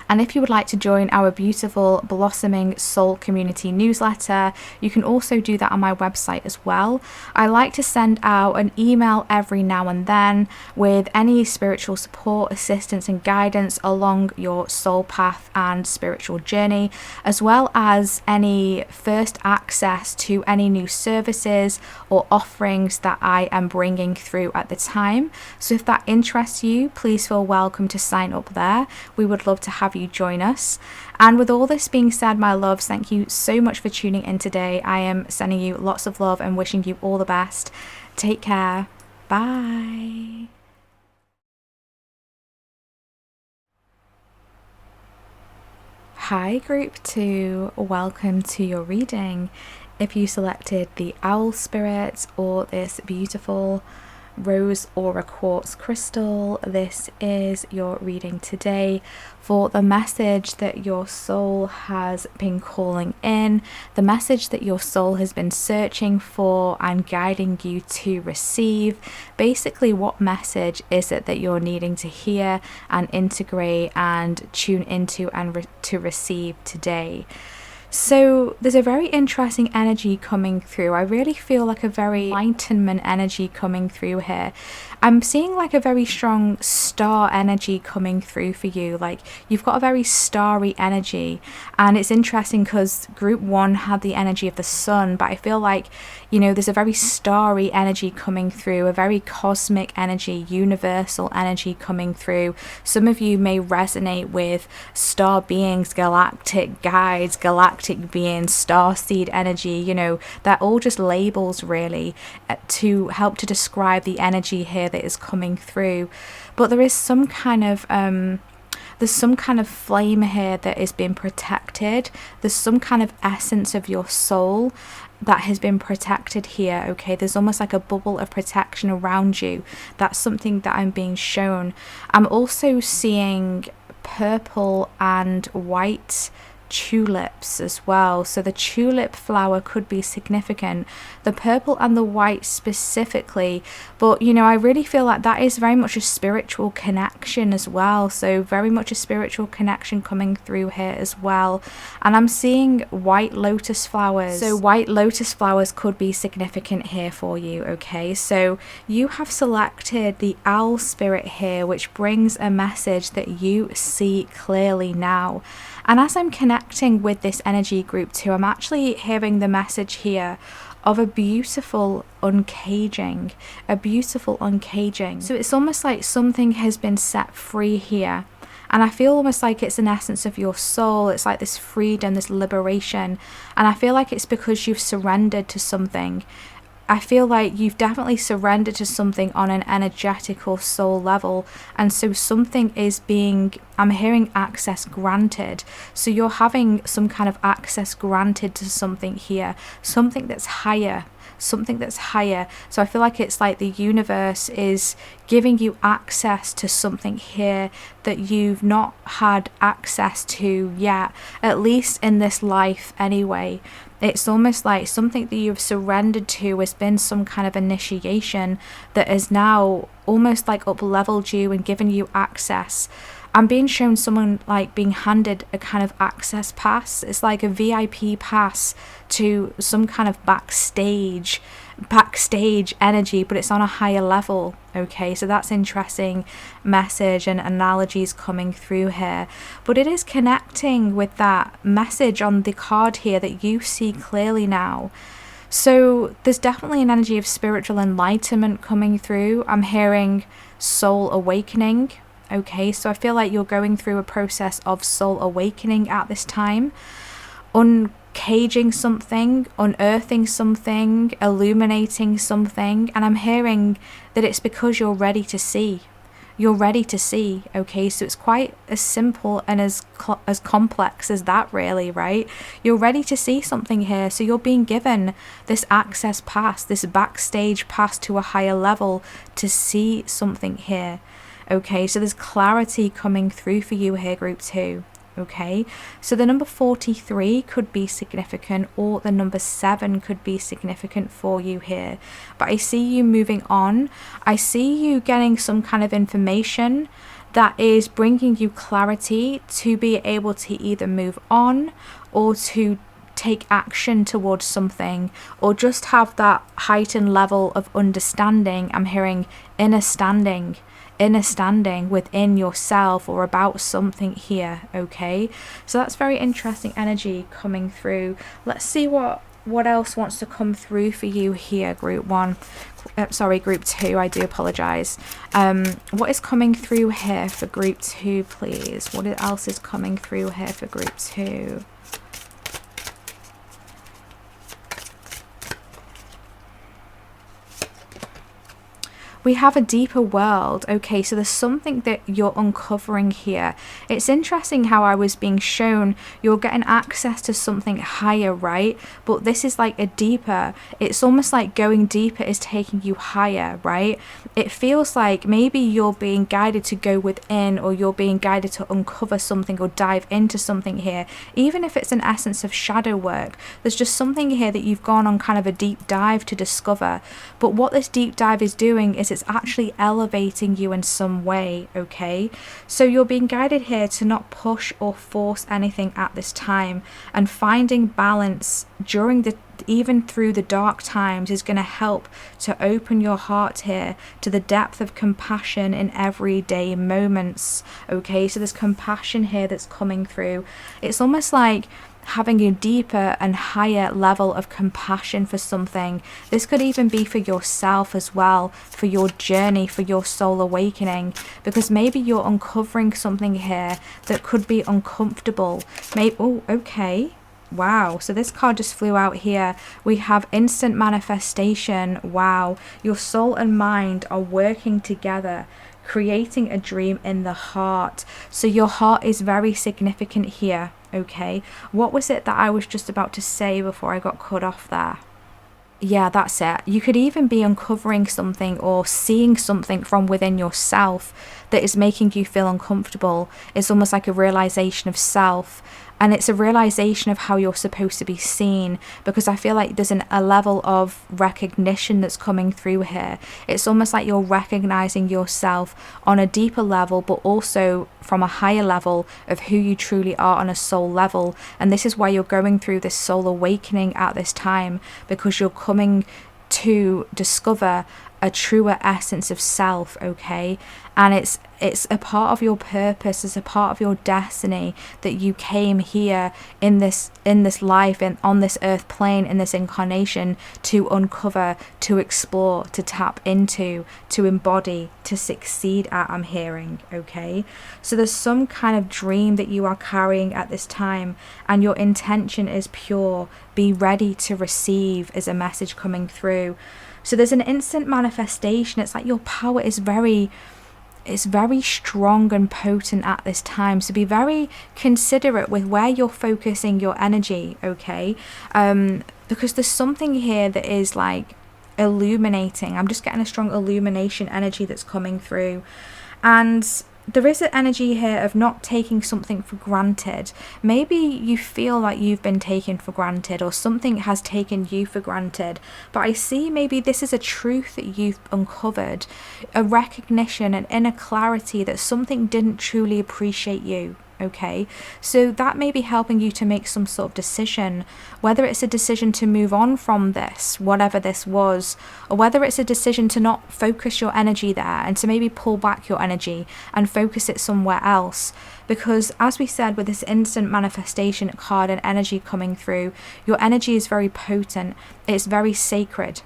And if you would like to join our beautiful blossoming soul community newsletter, you can also do that on my website as well. I like to send out an email every now and then with any spiritual support, assistance and guidance along your soul path and spiritual journey, as well as any first access to any new services or offerings that I am bringing through at the time. So if that interests you, please feel welcome to sign up there. We would love to have you join us. And with all this being said, my loves, thank you so much for tuning in today. I am sending you lots of love and wishing you all the best. Take care. Bye. Hi group 2, welcome to your reading. If you selected the owl spirit or this beautiful Rose Aura Quartz Crystal. This is your reading today for the message that your soul has been calling in, the message that your soul has been searching for and guiding you to receive. Basically, what message is it that you're needing to hear and integrate and tune into and to receive today? So there's a very interesting energy coming through. I really feel like a very enlightenment energy coming through here. I'm seeing like a very strong star energy coming through for you. Like you've got a very starry energy, and it's interesting because group 1 had the energy of the sun, but I feel like, you know, there's a very starry energy coming through, a very cosmic energy, universal energy coming through. Some of you may resonate with star beings, galactic guides, galactic beings, starseed energy. You know, they're all just labels really to help to describe the energy here that is coming through. But there is some kind of there's some kind of flame here that is being protected. There's some kind of essence of your soul that has been protected here. Okay, there's almost like a bubble of protection around you. That's something that I'm being shown. I'm also seeing purple and white tulips as well, so the tulip flower could be significant, the purple and the white specifically. But you know, I really feel like that is very much a spiritual connection as well, so very much a spiritual connection coming through here as well. And I'm seeing white lotus flowers, so white lotus flowers could be significant here for you. Okay, so you have selected the owl spirit here, which brings a message that you see clearly now. And as I'm connecting with this energy group 2, I'm actually hearing the message here of a beautiful uncaging, a beautiful uncaging. So it's almost like something has been set free here. And I feel almost like it's an essence of your soul. It's like this freedom, this liberation. And I feel like it's because you've surrendered to something. I feel like you've definitely surrendered to something on an energetic or soul level, and so something is being, I'm hearing access granted. So you're having some kind of access granted to something here, something that's higher, something that's higher. So I feel like it's like the universe is giving you access to something here that you've not had access to yet, at least in this life anyway. It's almost like something that you've surrendered to has been some kind of initiation that has now almost like up-leveled you and given you access. I'm being shown someone like being handed a kind of access pass. It's like a VIP pass to some kind of backstage energy, but it's on a higher level. Okay, so that's interesting message and analogies coming through here, but it is connecting with that message on the card here that you see clearly now. So there's definitely an energy of spiritual enlightenment coming through. I'm hearing soul awakening. Okay, so I feel like you're going through a process of soul awakening at this time, uncaging something, unearthing something, illuminating something. And I'm hearing that it's because you're ready to see. You're ready to see. Okay, so it's quite as simple and as complex as that really, right? You're ready to see something here, so you're being given this access pass, this backstage pass to a higher level to see something here. Okay, so there's clarity coming through for you here, group 2. Okay, so the number 43 could be significant, or the number 7 could be significant for you here. But I see you moving on. I see you getting some kind of information that is bringing you clarity to be able to either move on or to take action towards something, or just have that heightened level of understanding. I'm hearing inner standing within yourself or about something here. Okay, so that's very interesting energy coming through. Let's see what else wants to come through for you here, group 1. Group 2, I do apologize. What is coming through here for group 2, please? What else is coming through here for group 2? we have a deeper world. Okay, so there's something that you're uncovering here. It's interesting how I was being shown you're getting access to something higher, right? But this is like a deeper, it's almost like going deeper is taking you higher, right? It feels like maybe you're being guided to go within, or you're being guided to uncover something or dive into something here. Even if it's an essence of shadow work, there's just something here that you've gone on kind of a deep dive to discover. But what this deep dive is doing is it's actually elevating you in some way, okay? So you're being guided here to not push or force anything at this time, and finding balance during the, even through the dark times, is going to help to open your heart here to the depth of compassion in everyday moments, okay? So there's compassion here that's coming through. It's almost like having a deeper and higher level of compassion for something. This could even be for yourself as well, for your journey, for your soul awakening, because maybe you're uncovering something here that could be uncomfortable. Maybe, oh, okay. Wow, so this card just flew out here. We have instant manifestation. Wow, your soul and mind are working together, creating a dream in the heart. So your heart is very significant here, okay? What was it that I was just about to say before I got cut off there? Yeah, that's it. You could even be uncovering something or seeing something from within yourself that is making you feel uncomfortable. It's almost like a realization of self. And it's a realization of how you're supposed to be seen, because I feel like there's a level of recognition that's coming through here. It's almost like you're recognizing yourself on a deeper level, but also from a higher level of who you truly are on a soul level. And this is why you're going through this soul awakening at this time, because you're coming to discover a truer essence of self, okay? And it's a part of your purpose, it's a part of your destiny that you came here in this life and on this earth plane, in this incarnation, to uncover, to explore, to tap into, to embody, to succeed at, I'm hearing, okay? So there's some kind of dream that you are carrying at this time, and your intention is pure. Be ready to receive is a message coming through. So there's an instant manifestation. It's like your power is very strong and potent at this time. So be very considerate with where you're focusing your energy, okay? Because there's something here that is like illuminating. I'm just getting a strong illumination energy that's coming through. And there is an energy here of not taking something for granted. Maybe you feel like you've been taken for granted, or something has taken you for granted. But I see maybe this is a truth that you've uncovered, a recognition, an inner clarity that something didn't truly appreciate you. Okay, so that may be helping you to make some sort of decision, whether it's a decision to move on from this, whatever this was, or whether it's a decision to not focus your energy there and to maybe pull back your energy and focus it somewhere else. Because as we said, with this instant manifestation card and energy coming through, your energy is very potent, it's very sacred.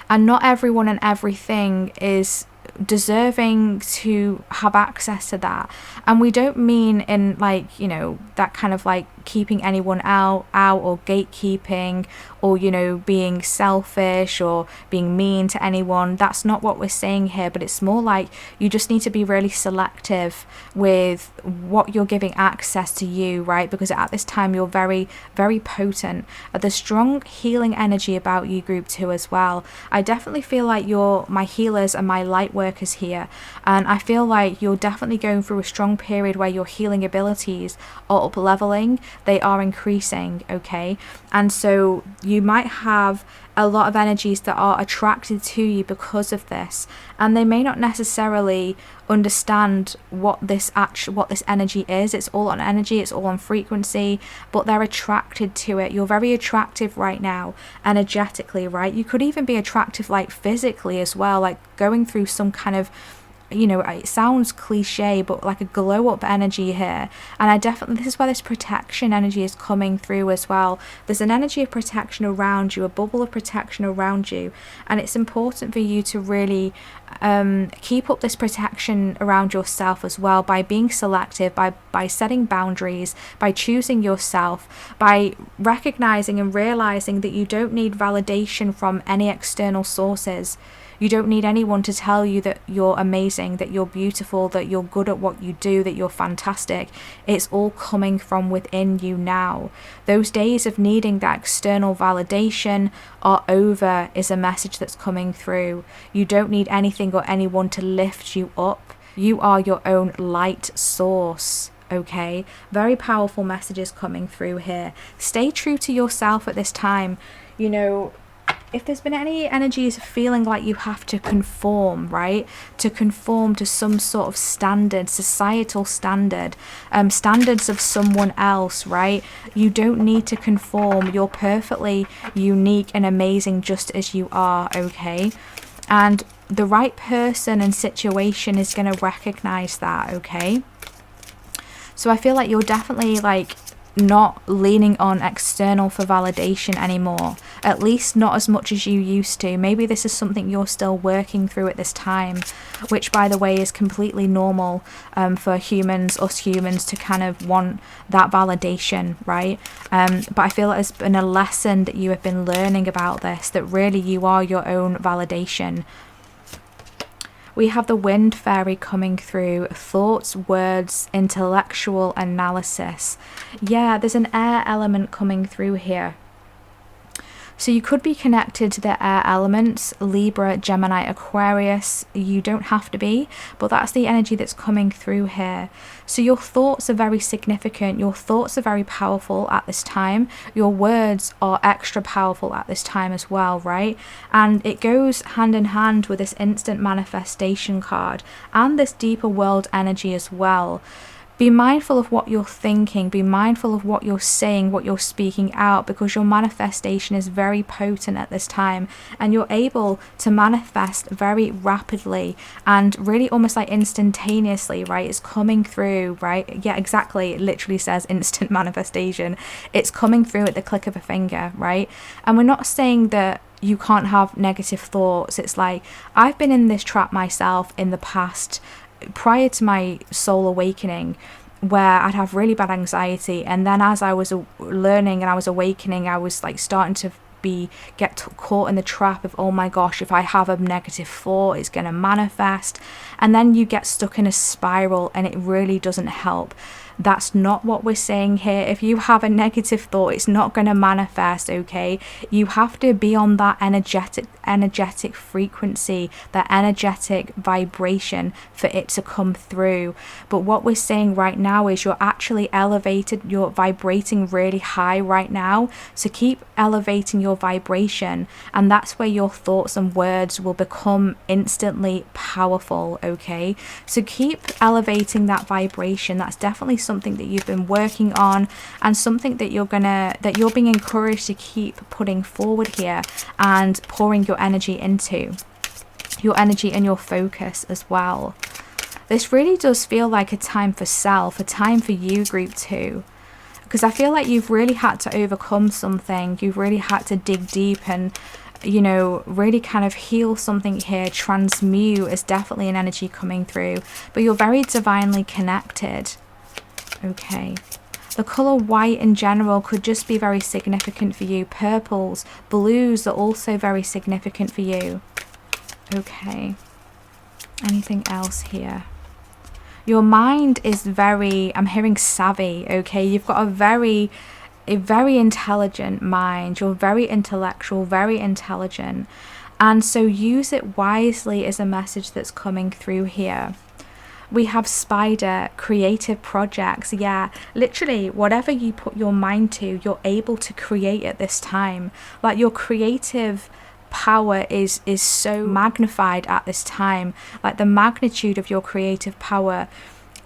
And not everyone and everything is deserving to have access to that. And we don't mean in like, you know, that kind of like keeping anyone out or gatekeeping, or, you know, being selfish or being mean to anyone. That's not what we're saying here, but it's more like you just need to be really selective with what you're giving access to you, right? Because at this time you're very, very potent. There's strong healing energy about you, group 2, as well. I definitely feel like you're my healers and my light workers here, and I feel like you're definitely going through a strong period where your healing abilities are up leveling, they are increasing, okay? And so you might have a lot of energies that are attracted to you because of this, and they may not necessarily understand what this energy is. It's all on energy, it's all on frequency, but they're attracted to it. You're very attractive right now, energetically, right? You could even be attractive like physically as well, like going through some kind of, you know, it sounds cliche, but like a glow up energy here. And I definitely, this is where this protection energy is coming through as well. There's an energy of protection around you, a bubble of protection around you, and it's important for you to really keep up this protection around yourself as well, by being selective, by setting boundaries, by choosing yourself, by recognizing and realizing that you don't need validation from any external sources. You don't need anyone to tell you that you're amazing, that you're beautiful, that you're good at what you do, that you're fantastic. It's all coming from within you now. Those days of needing that external validation are over, is a message that's coming through. You don't need anything or anyone to lift you up. You are your own light source. Okay, very powerful messages coming through here. Stay true to yourself at this time. You know, if there's been any energies feeling like you have to conform, right? To conform to some sort of standard, societal standard, standards of someone else, right? You don't need to conform. You're perfectly unique and amazing just as you are, okay? And the right person and situation is going to recognize that, okay? So I feel like you're definitely like not leaning on external for validation anymore, at least not as much as you used to. Maybe this is something you're still working through at this time, which by the way is completely normal for us humans to kind of want that validation, right? But I feel like there's been a lesson that you have been learning about this, that really you are your own validation. We have the wind fairy coming through, thoughts, words, intellectual analysis. Yeah, there's an air element coming through here. So you could be connected to the air elements, Libra, Gemini, Aquarius. You don't have to be, but that's the energy that's coming through here. So your thoughts are very significant. Your thoughts are very powerful at this time. Your words are extra powerful at this time as well, right? And it goes hand in hand with this instant manifestation card and this deeper world energy as well. Be mindful of what you're thinking, be mindful of what you're saying, what you're speaking out, because your manifestation is very potent at this time and you're able to manifest very rapidly and really almost like instantaneously, right? It's coming through, right? Yeah, exactly. It literally says instant manifestation. It's coming through at the click of a finger, right? And we're not saying that you can't have negative thoughts. It's like, I've been in this trap myself in the past, prior to my soul awakening, where I'd have really bad anxiety, and then as I was learning and I was awakening, I was like starting to get caught in the trap of, oh my gosh, if I have a negative thought, it's going to manifest, and then you get stuck in a spiral and it really doesn't help. That's not what we're saying here. If you have a negative thought, it's not going to manifest, okay? You have to be on that energetic frequency, that energetic vibration for it to come through. But what we're saying right now is you're actually elevated, you're vibrating really high right now. So keep elevating your vibration, and that's where your thoughts and words will become instantly powerful, okay? So keep elevating that vibration. That's definitely something that you've been working on, and something that you're being encouraged to keep putting forward here and pouring your energy into, your energy and your focus as well. This really does feel like a time for self, a time for you, group 2, because I feel like you've really had to overcome something. You've really had to dig deep and, you know, really kind of heal something here. Transmute is definitely an energy coming through, but you're very divinely connected. Okay, the color white in general could just be very significant for you. Purples, blues are also very significant for you. Okay, anything else here? Your mind is very, I'm hearing savvy, okay? You've got a very intelligent mind. You're very intellectual, very intelligent, and so use it wisely is a message that's coming through here. We have spider, creative projects. Yeah, literally whatever you put your mind to, you're able to create at this time. Like, your creative power is so magnified at this time. Like, the magnitude of your creative power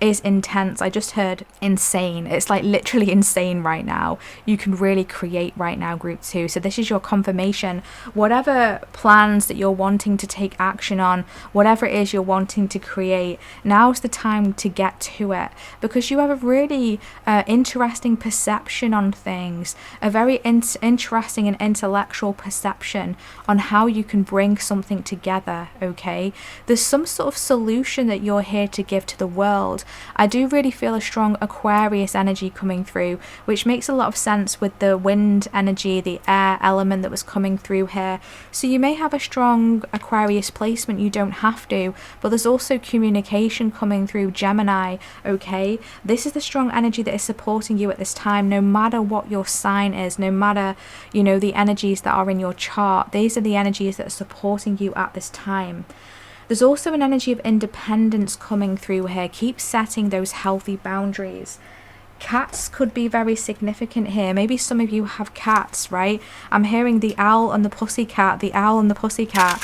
is intense. I just heard insane. It's like literally insane right now. You can really create right now, group 2. So this is your confirmation. Whatever plans that you're wanting to take action on, whatever it is you're wanting to create, now's the time to get to it, because you have a really interesting perception on things, a very interesting and intellectual perception on how you can bring something together, okay? There's some sort of solution that you're here to give to the world, I do really feel a strong Aquarius energy coming through, which makes a lot of sense with the wind energy, the air element that was coming through here. So you may have a strong Aquarius placement, you don't have to, but there's also communication coming through Gemini, okay? This is the strong energy that is supporting you at this time, no matter what your sign is, no matter, you know, the energies that are in your chart. These are the energies that are supporting you at this time. There's also an energy of independence coming through here. Keep setting those healthy boundaries. Cats could be very significant here. Maybe some of you have cats, right? I'm hearing the owl and the pussycat. The owl and the pussycat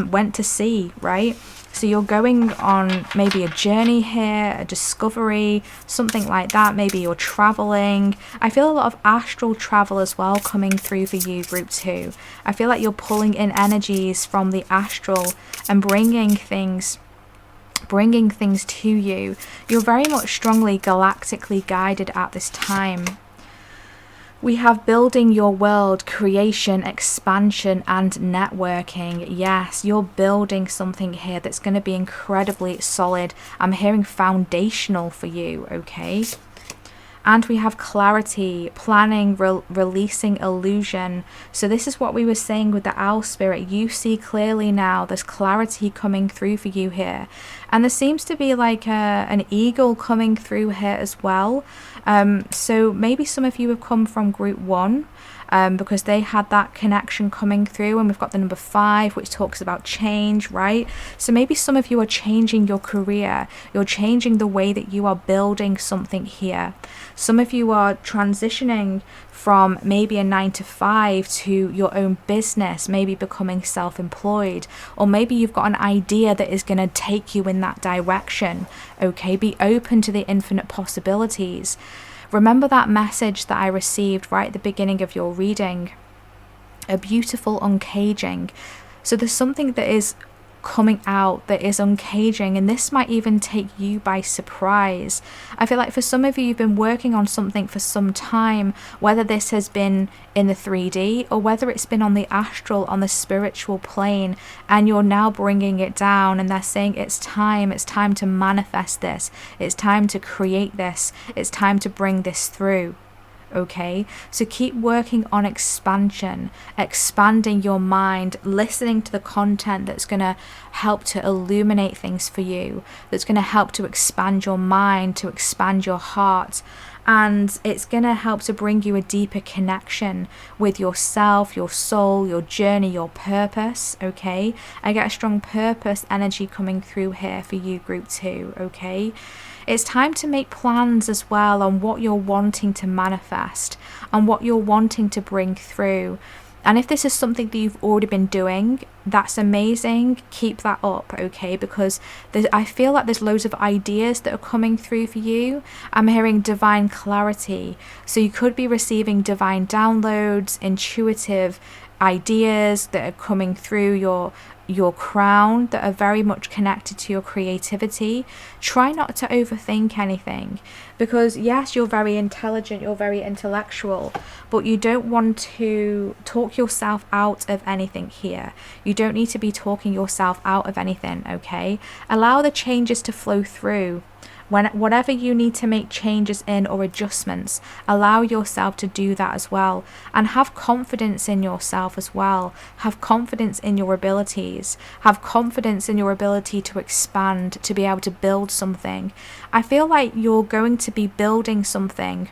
went to sea, right? So you're going on maybe a journey here, a discovery, something like that. Maybe you're traveling. I feel a lot of astral travel as well coming through for you, group 2. I feel like you're pulling in energies from the astral and bringing things to you. You're very much strongly galactically guided at this time. We have building your world, creation, expansion, and networking. Yes, you're building something here that's going to be incredibly solid. I'm hearing foundational for you, okay? And we have clarity, planning, releasing illusion. So this is what we were saying with the owl spirit. You see clearly now. There's clarity coming through for you here. And there seems to be like an eagle coming through here as well. So maybe some of you have come from group 1. Because they had that connection coming through, and we've got the number 5, which talks about change, right? So maybe some of you are changing your career, you're changing the way that you are building something here. Some of you are transitioning from maybe a 9-to-5 to your own business, maybe becoming self-employed, or maybe you've got an idea that is going to take you in that direction, okay? Be open to the infinite possibilities. Remember that message that I received right at the beginning of your reading, a beautiful uncaging. So there's something that is coming out that is uncaging, and this might even take you by surprise. I feel like for some of you, you've been working on something for some time, whether this has been in the 3D or whether it's been on the astral, on the spiritual plane, and you're now bringing it down, and they're saying it's time to manifest this, it's time to create this, it's time to bring this through. Okay, so keep working on expansion, expanding your mind, listening to the content that's going to help to illuminate things for you, that's going to help to expand your mind, to expand your heart, and it's going to help to bring you a deeper connection with yourself, your soul, your journey, your purpose. Okay, I get a strong purpose energy coming through here for you, group 2. Okay, it's time to make plans as well on what you're wanting to manifest and what you're wanting to bring through. And if this is something that you've already been doing, that's amazing. Keep that up, okay? Because I feel like there's loads of ideas that are coming through for you. I'm hearing divine clarity. So you could be receiving divine downloads, intuitive ideas that are coming through your crown that are very much connected to your creativity. Try not to overthink anything, because yes, you're very intelligent, you're very intellectual, but you don't want to talk yourself out of anything here. You don't need to be talking yourself out of anything, okay? Allow the changes to flow through. Whatever you need to make changes in or adjustments, allow yourself to do that as well, and have confidence in yourself as well. Have confidence in your abilities, have confidence in your ability to expand, to be able to build something. I feel like you're going to be building something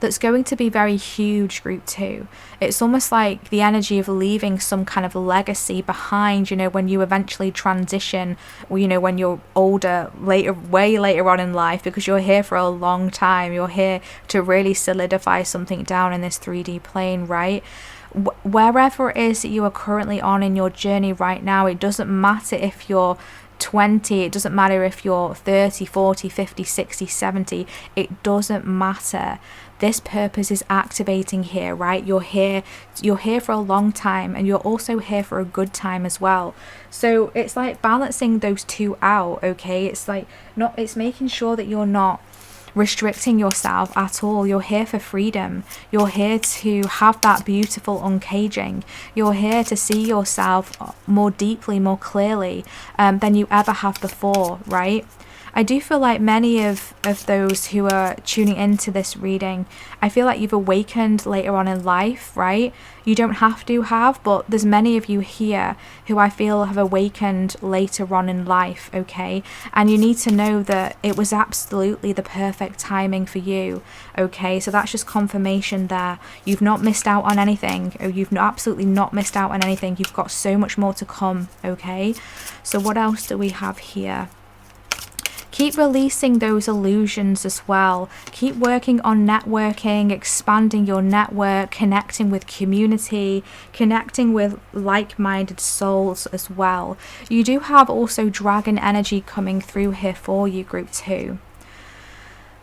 that's going to be very huge, group 2. It's almost like the energy of leaving some kind of legacy behind, you know, when you eventually transition, or, you know, when you're older, way later on in life, because you're here for a long time. You're here to really solidify something down in this 3D plane, right? Wherever it is that you are currently on in your journey right now, it doesn't matter if you're 20, it doesn't matter if you're 30, 40, 50, 60, 70, it doesn't matter. This purpose is activating here, right? You're here for a long time, and you're also here for a good time as well. So it's like balancing those two out, okay? It's like it's making sure that you're not restricting yourself at all. You're here for freedom. You're here to have that beautiful uncaging. You're here to see yourself more deeply, more clearly than you ever have before, right? I do feel like many of those who are tuning into this reading, I feel like you've awakened later on in life, right? You don't have to have, but there's many of you here who I feel have awakened later on in life, okay? And you need to know that it was absolutely the perfect timing for you, okay? So that's just confirmation there. You've not missed out on anything. You've absolutely not missed out on anything. You've got so much more to come, okay? So what else do we have here? Keep releasing those illusions as well. Keep working on networking, expanding your network, connecting with community, connecting with like-minded souls as well. You do have also dragon energy coming through here for you, group 2.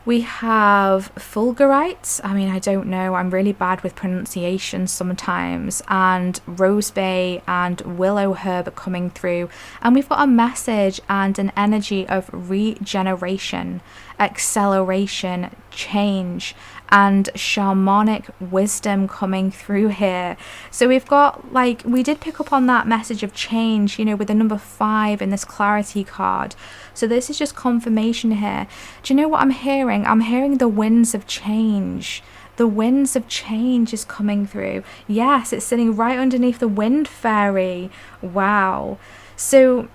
We have fulgurite. I mean, I don't know. I'm really bad with pronunciation sometimes. And rosebay and willow herb coming through. And we've got a message and an energy of regeneration, acceleration, change, and shamanic wisdom coming through here. So we've got, like, we did pick up on that message of change, you know, with the number 5 in this clarity card. So this is just confirmation here. Do you know what I'm hearing? I'm hearing the winds of change. The winds of change is coming through. Yes, it's sitting right underneath the wind fairy. Wow. So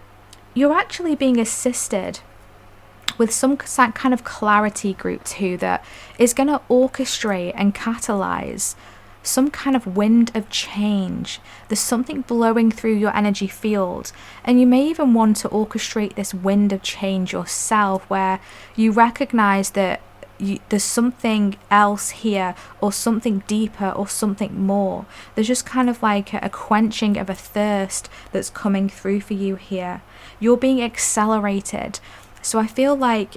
you're actually being assisted with some kind of clarity, group 2, that is going to orchestrate and catalyze some kind of wind of change. There's something blowing through your energy field, and you may even want to orchestrate this wind of change yourself, where you recognize that there's something else here, or something deeper, or something more. There's just kind of like a quenching of a thirst that's coming through for you here. You're being accelerated. So I feel like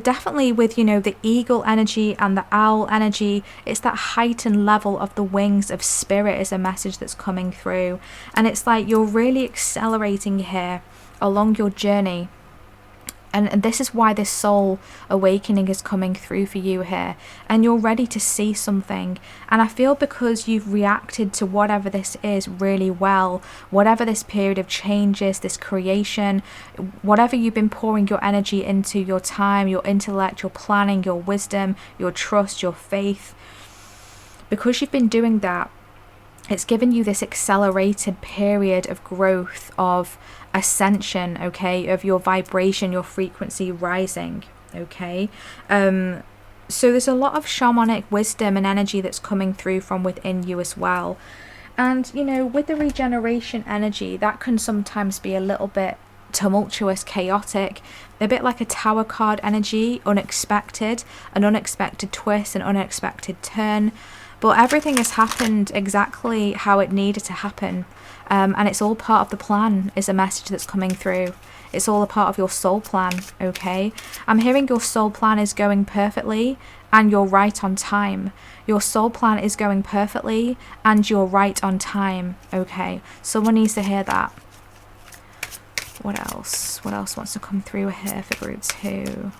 definitely with, you know, the eagle energy and the owl energy, it's that heightened level of the wings of spirit is a message that's coming through. And it's like you're really accelerating here along your journey. And this is why this soul awakening is coming through for you here. And you're ready to see something. And I feel because you've reacted to whatever this is really well, whatever this period of change is, this creation, whatever you've been pouring your energy into, your time, your intellect, your planning, your wisdom, your trust, your faith, because you've been doing that, it's given you this accelerated period of growth, of ascension, okay, of your vibration, your frequency rising, okay. So there's a lot of shamanic wisdom and energy that's coming through from within you as well. And, you know, with the regeneration energy, that can sometimes be a little bit tumultuous, chaotic, a bit like a tower card energy, unexpected, an unexpected twist, an unexpected turn. But everything has happened exactly how it needed to happen. And it's all part of the plan, is a message that's coming through. It's all a part of your soul plan, okay? I'm hearing your soul plan is going perfectly and you're right on time. Your soul plan is going perfectly and you're right on time, okay? Someone needs to hear that. What else? What else wants to come through here for group 2?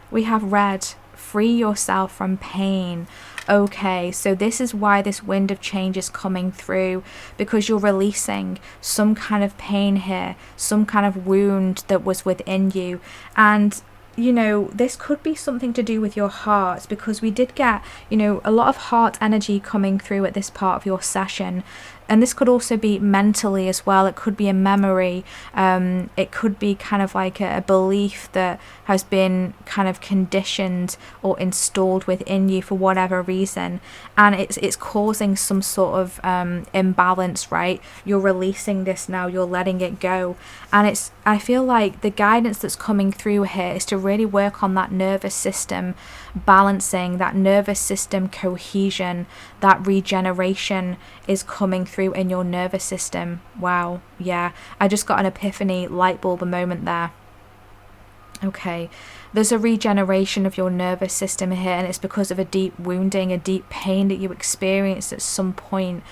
We have red. Free yourself from pain. Okay, so this is why this wind of change is coming through, because you're releasing some kind of pain here, some kind of wound that was within you. And, you know, this could be something to do with your heart, because we did get, you know, a lot of heart energy coming through at this part of your session. And this could also be mentally as well. It could be a memory. It could be kind of like a belief that has been kind of conditioned or installed within you for whatever reason. And it's causing some sort of imbalance, right? You're releasing this now. You're letting it go. And I feel like the guidance that's coming through here is to really work on that nervous system balancing, that nervous system cohesion, that regeneration is coming through in your nervous system. Wow, yeah, I just got an epiphany, light bulb moment there. Okay, there's a regeneration of your nervous system here, and it's because of a deep wounding, a deep pain that you experienced at some point.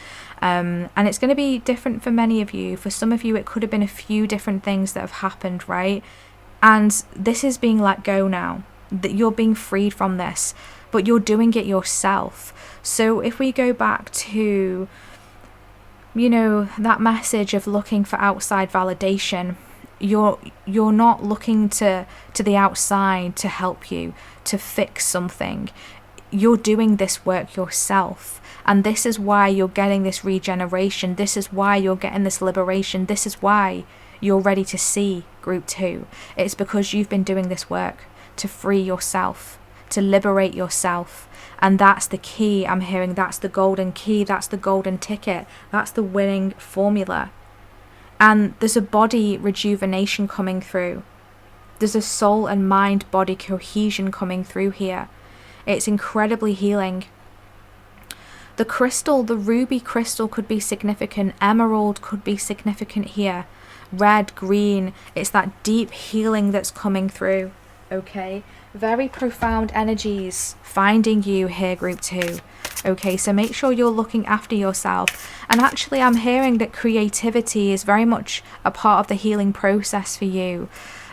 And it's going to be different for many of you. For some of you, it could have been a few different things that have happened, right? And this is being let go now. That you're being freed from this, but you're doing it yourself. So if we go back to, you know, that message of looking for outside validation, you're not looking to the outside to help you, to fix something. You're doing this work yourself. And this is why you're getting this regeneration. This is why you're getting this liberation. This is why you're ready to see group 2. It's because you've been doing this work to free yourself, to liberate yourself. And that's the key. I'm hearing that's the golden key. That's the golden ticket. That's the winning formula. And there's a body rejuvenation coming through. There's a soul and mind body cohesion coming through here. It's incredibly healing. The crystal, the ruby crystal could be significant. Emerald could be significant here. Red, green, it's that deep healing that's coming through. Okay, very profound energies finding you here, group 2. Okay, so make sure you're looking after yourself. And actually I'm hearing that creativity is very much a part of the healing process for you.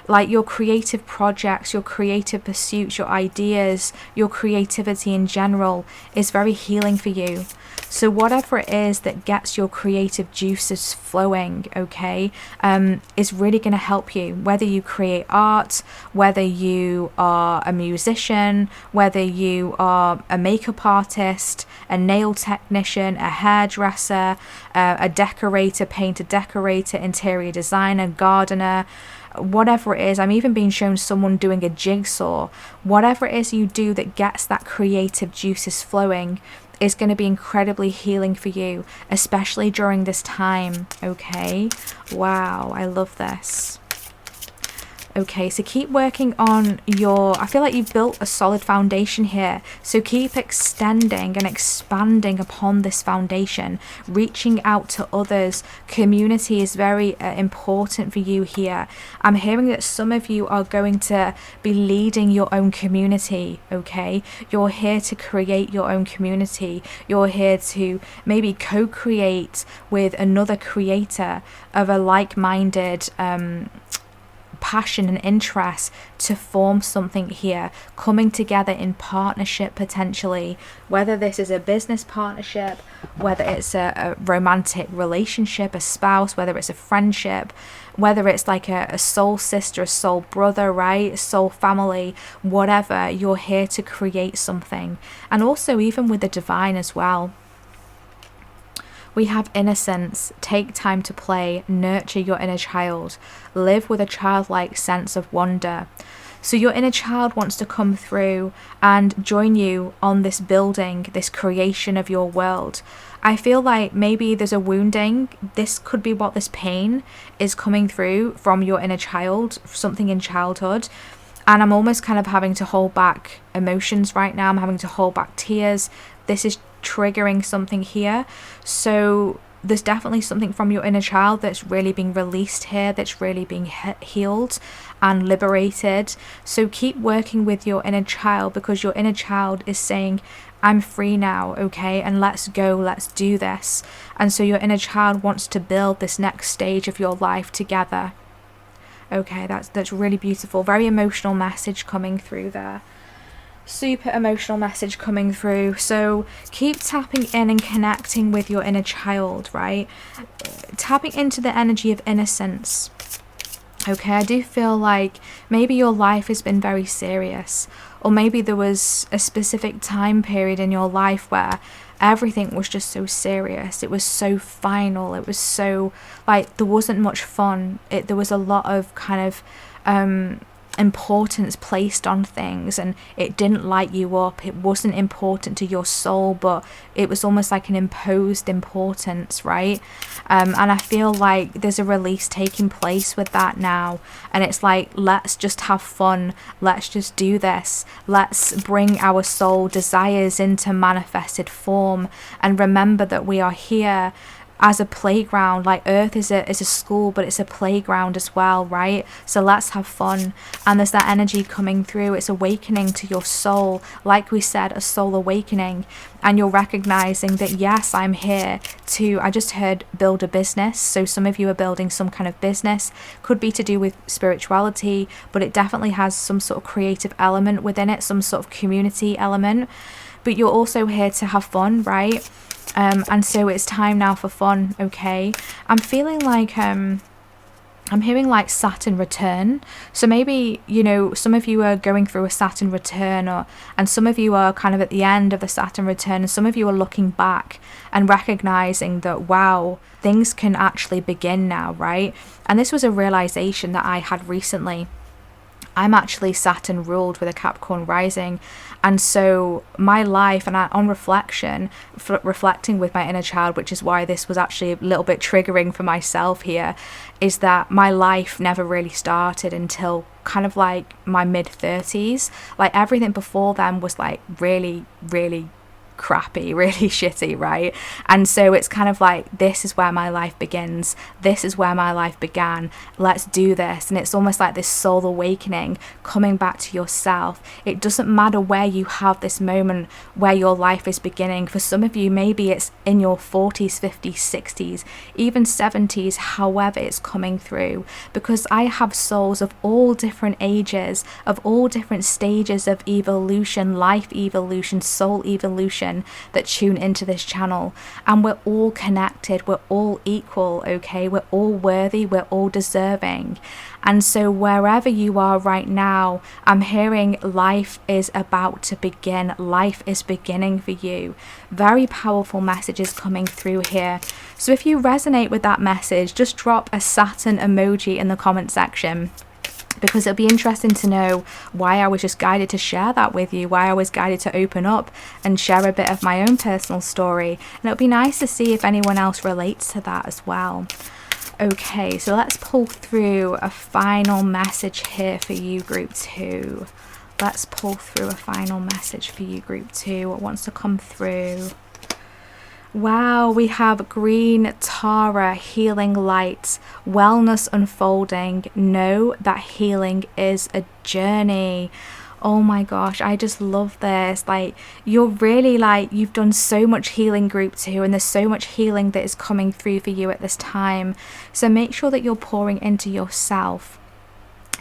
Like your creative projects, your creative pursuits, your ideas, your creativity in general is very healing for you. So whatever it is that gets your creative juices flowing, okay, is really going to help you. Whether you create art, whether you are a musician, whether you are a makeup artist, a nail technician, a hairdresser, a decorator, painter decorator, interior designer, gardener, whatever it is. I'm even being shown someone doing a jigsaw. Whatever it is you do that gets that creative juices flowing is going to be incredibly healing for you, especially during this time. Okay, wow, I love this. Okay, so keep working on your, I feel like you've built a solid foundation here. So keep extending and expanding upon this foundation, reaching out to others. Community is very important for you here. I'm hearing that some of you are going to be leading your own community, okay? You're here to create your own community. You're here to maybe co-create with another creator of a like-minded passion and interest to form something here, coming together in partnership potentially, whether this is a business partnership, whether it's a romantic relationship, a spouse, whether it's a friendship, whether it's like a soul sister, a soul brother, right, a soul family, whatever. You're here to create something. And also even with the divine as well. We have innocence. Take time to play, nurture your inner child, live with a childlike sense of wonder. So your inner child wants to come through and join you on this building, this creation of your world. I feel like maybe there's a wounding. This could be what this pain is coming through from your inner child, something in childhood. And I'm almost kind of having to hold back emotions right now. I'm having to hold back tears. This is triggering something here. So there's definitely something from your inner child that's really being released here, that's really being healed and liberated. So keep working with your inner child, because your inner child is saying, I'm free now, okay, and let's go, let's do this. And so your inner child wants to build this next stage of your life together. Okay, that's really beautiful. Very emotional message coming through there. Super emotional message coming through. So keep tapping in and connecting with your inner child, right? Tapping into the energy of innocence. Okay, I do feel like maybe your life has been very serious, or maybe there was a specific time period in your life where everything was just so serious. It was so final. It was so, like, there wasn't much fun. There was a lot of kind of importance placed on things, and it didn't light you up. It wasn't important to your soul, but it was almost like an imposed importance, right? And I feel like there's a release taking place with that now, and it's like, let's just have fun, let's just do this, let's bring our soul desires into manifested form, and remember that we are here as a playground. Like Earth is a school, but it's a playground as well, right? So let's have fun. And there's that energy coming through. It's awakening to your soul, like we said, a soul awakening. And you're recognizing that, yes, I'm here to, I just heard, build a business. So some of you are building some kind of business. Could be to do with spirituality, but it definitely has some sort of creative element within it, some sort of community element. But you're also here to have fun, right? And so it's time now for fun, okay? I'm feeling like, I I'm hearing like Saturn return. So maybe, you know, some of you are going through a Saturn return, and some of you are kind of at the end of the Saturn return, and some of you are looking back and recognizing that, wow, things can actually begin now, right? And this was a realization that I had recently. I'm actually Saturn ruled with a Capricorn rising, and so my life, and on reflection, reflecting with my inner child, which is why this was actually a little bit triggering for myself here, is that my life never really started until kind of like my mid-30s. Like everything before then was like really, really crappy, really shitty, right? And so it's kind of like, this is where my life begins, this is where my life began, let's do this. And it's almost like this soul awakening, coming back to yourself. It doesn't matter where you have this moment where your life is beginning. For some of you, maybe it's in your 40s, 50s, 60s, even 70s, however it's coming through, because I have souls of all different ages, of all different stages of evolution, life evolution, soul evolution, that tune into this channel, and we're all connected, we're all equal, okay? We're all worthy, we're all deserving. And so wherever you are right now, I'm hearing life is about to begin. Life is beginning for you. Very powerful messages coming through here. So if you resonate with that message, just drop a Saturn emoji in the comment section, because it'll be interesting to know why I was just guided to share that with you, why I was guided to open up and share a bit of my own personal story. And it'll be nice to see if anyone else relates to that as well. Okay, so let's pull through a final message here for you, group 2. Let's pull through a final message for you, group 2. What wants to come through? Wow, we have green Tara, healing light, wellness unfolding. Know that healing is a journey. Oh my gosh, I just love this. Like, you're really like, you've done so much healing, group 2, and there's so much healing that is coming through for you at this time. So make sure that you're pouring into yourself.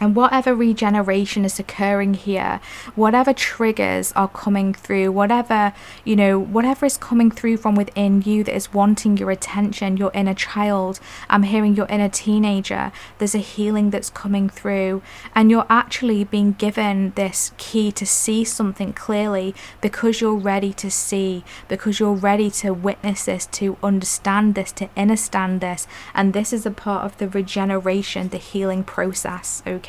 And whatever regeneration is occurring here, whatever triggers are coming through, whatever, you know, whatever is coming through from within you that is wanting your attention, your inner child, I'm hearing your inner teenager, there's a healing that's coming through, and you're actually being given this key to see something clearly, because you're ready to see, because you're ready to witness this, to understand this, to understand this. And this is a part of the regeneration, the healing process, okay?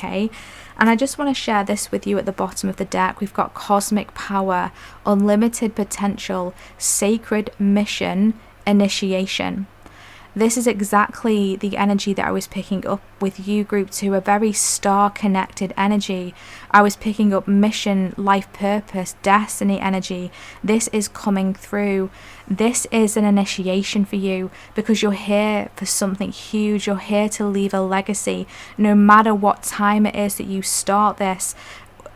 And I just want to share this with you at the bottom of the deck. We've got cosmic power, unlimited potential, sacred mission, initiation. This is exactly the energy that I was picking up with you, group 2, a very star connected energy. I was picking up mission, life purpose, destiny energy. This is coming through. This is an initiation for you, because you're here for something huge. You're here to leave a legacy. No matter what time it is that you start this,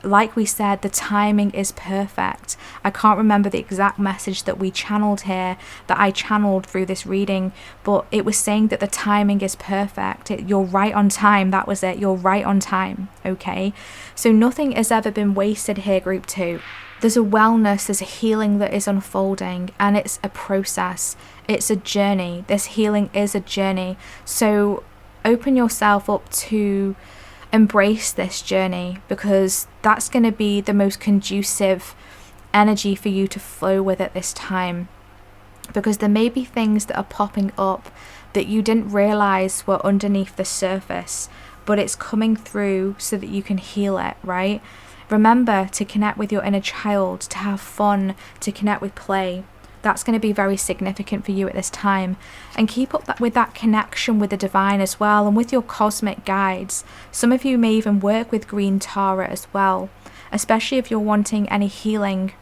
like we said, the timing is perfect. I can't remember the exact message that we channeled here, that I channeled through this reading, but it was saying that the timing is perfect. You're right on time. That was it. You're right on time. Okay. So nothing has ever been wasted here, group 2. There's a wellness, there's a healing that is unfolding, and it's a process. It's a journey. This healing is a journey. So open yourself up to embrace this journey, because that's going to be the most conducive energy for you to flow with at this time. Because there may be things that are popping up that you didn't realize were underneath the surface, but it's coming through so that you can heal it, right? Remember to connect with your inner child, to have fun, to connect with play. That's going to be very significant for you at this time. And keep up with that connection with the divine as well, and with your cosmic guides. Some of you may even work with green Tara as well, especially if you're wanting any healing,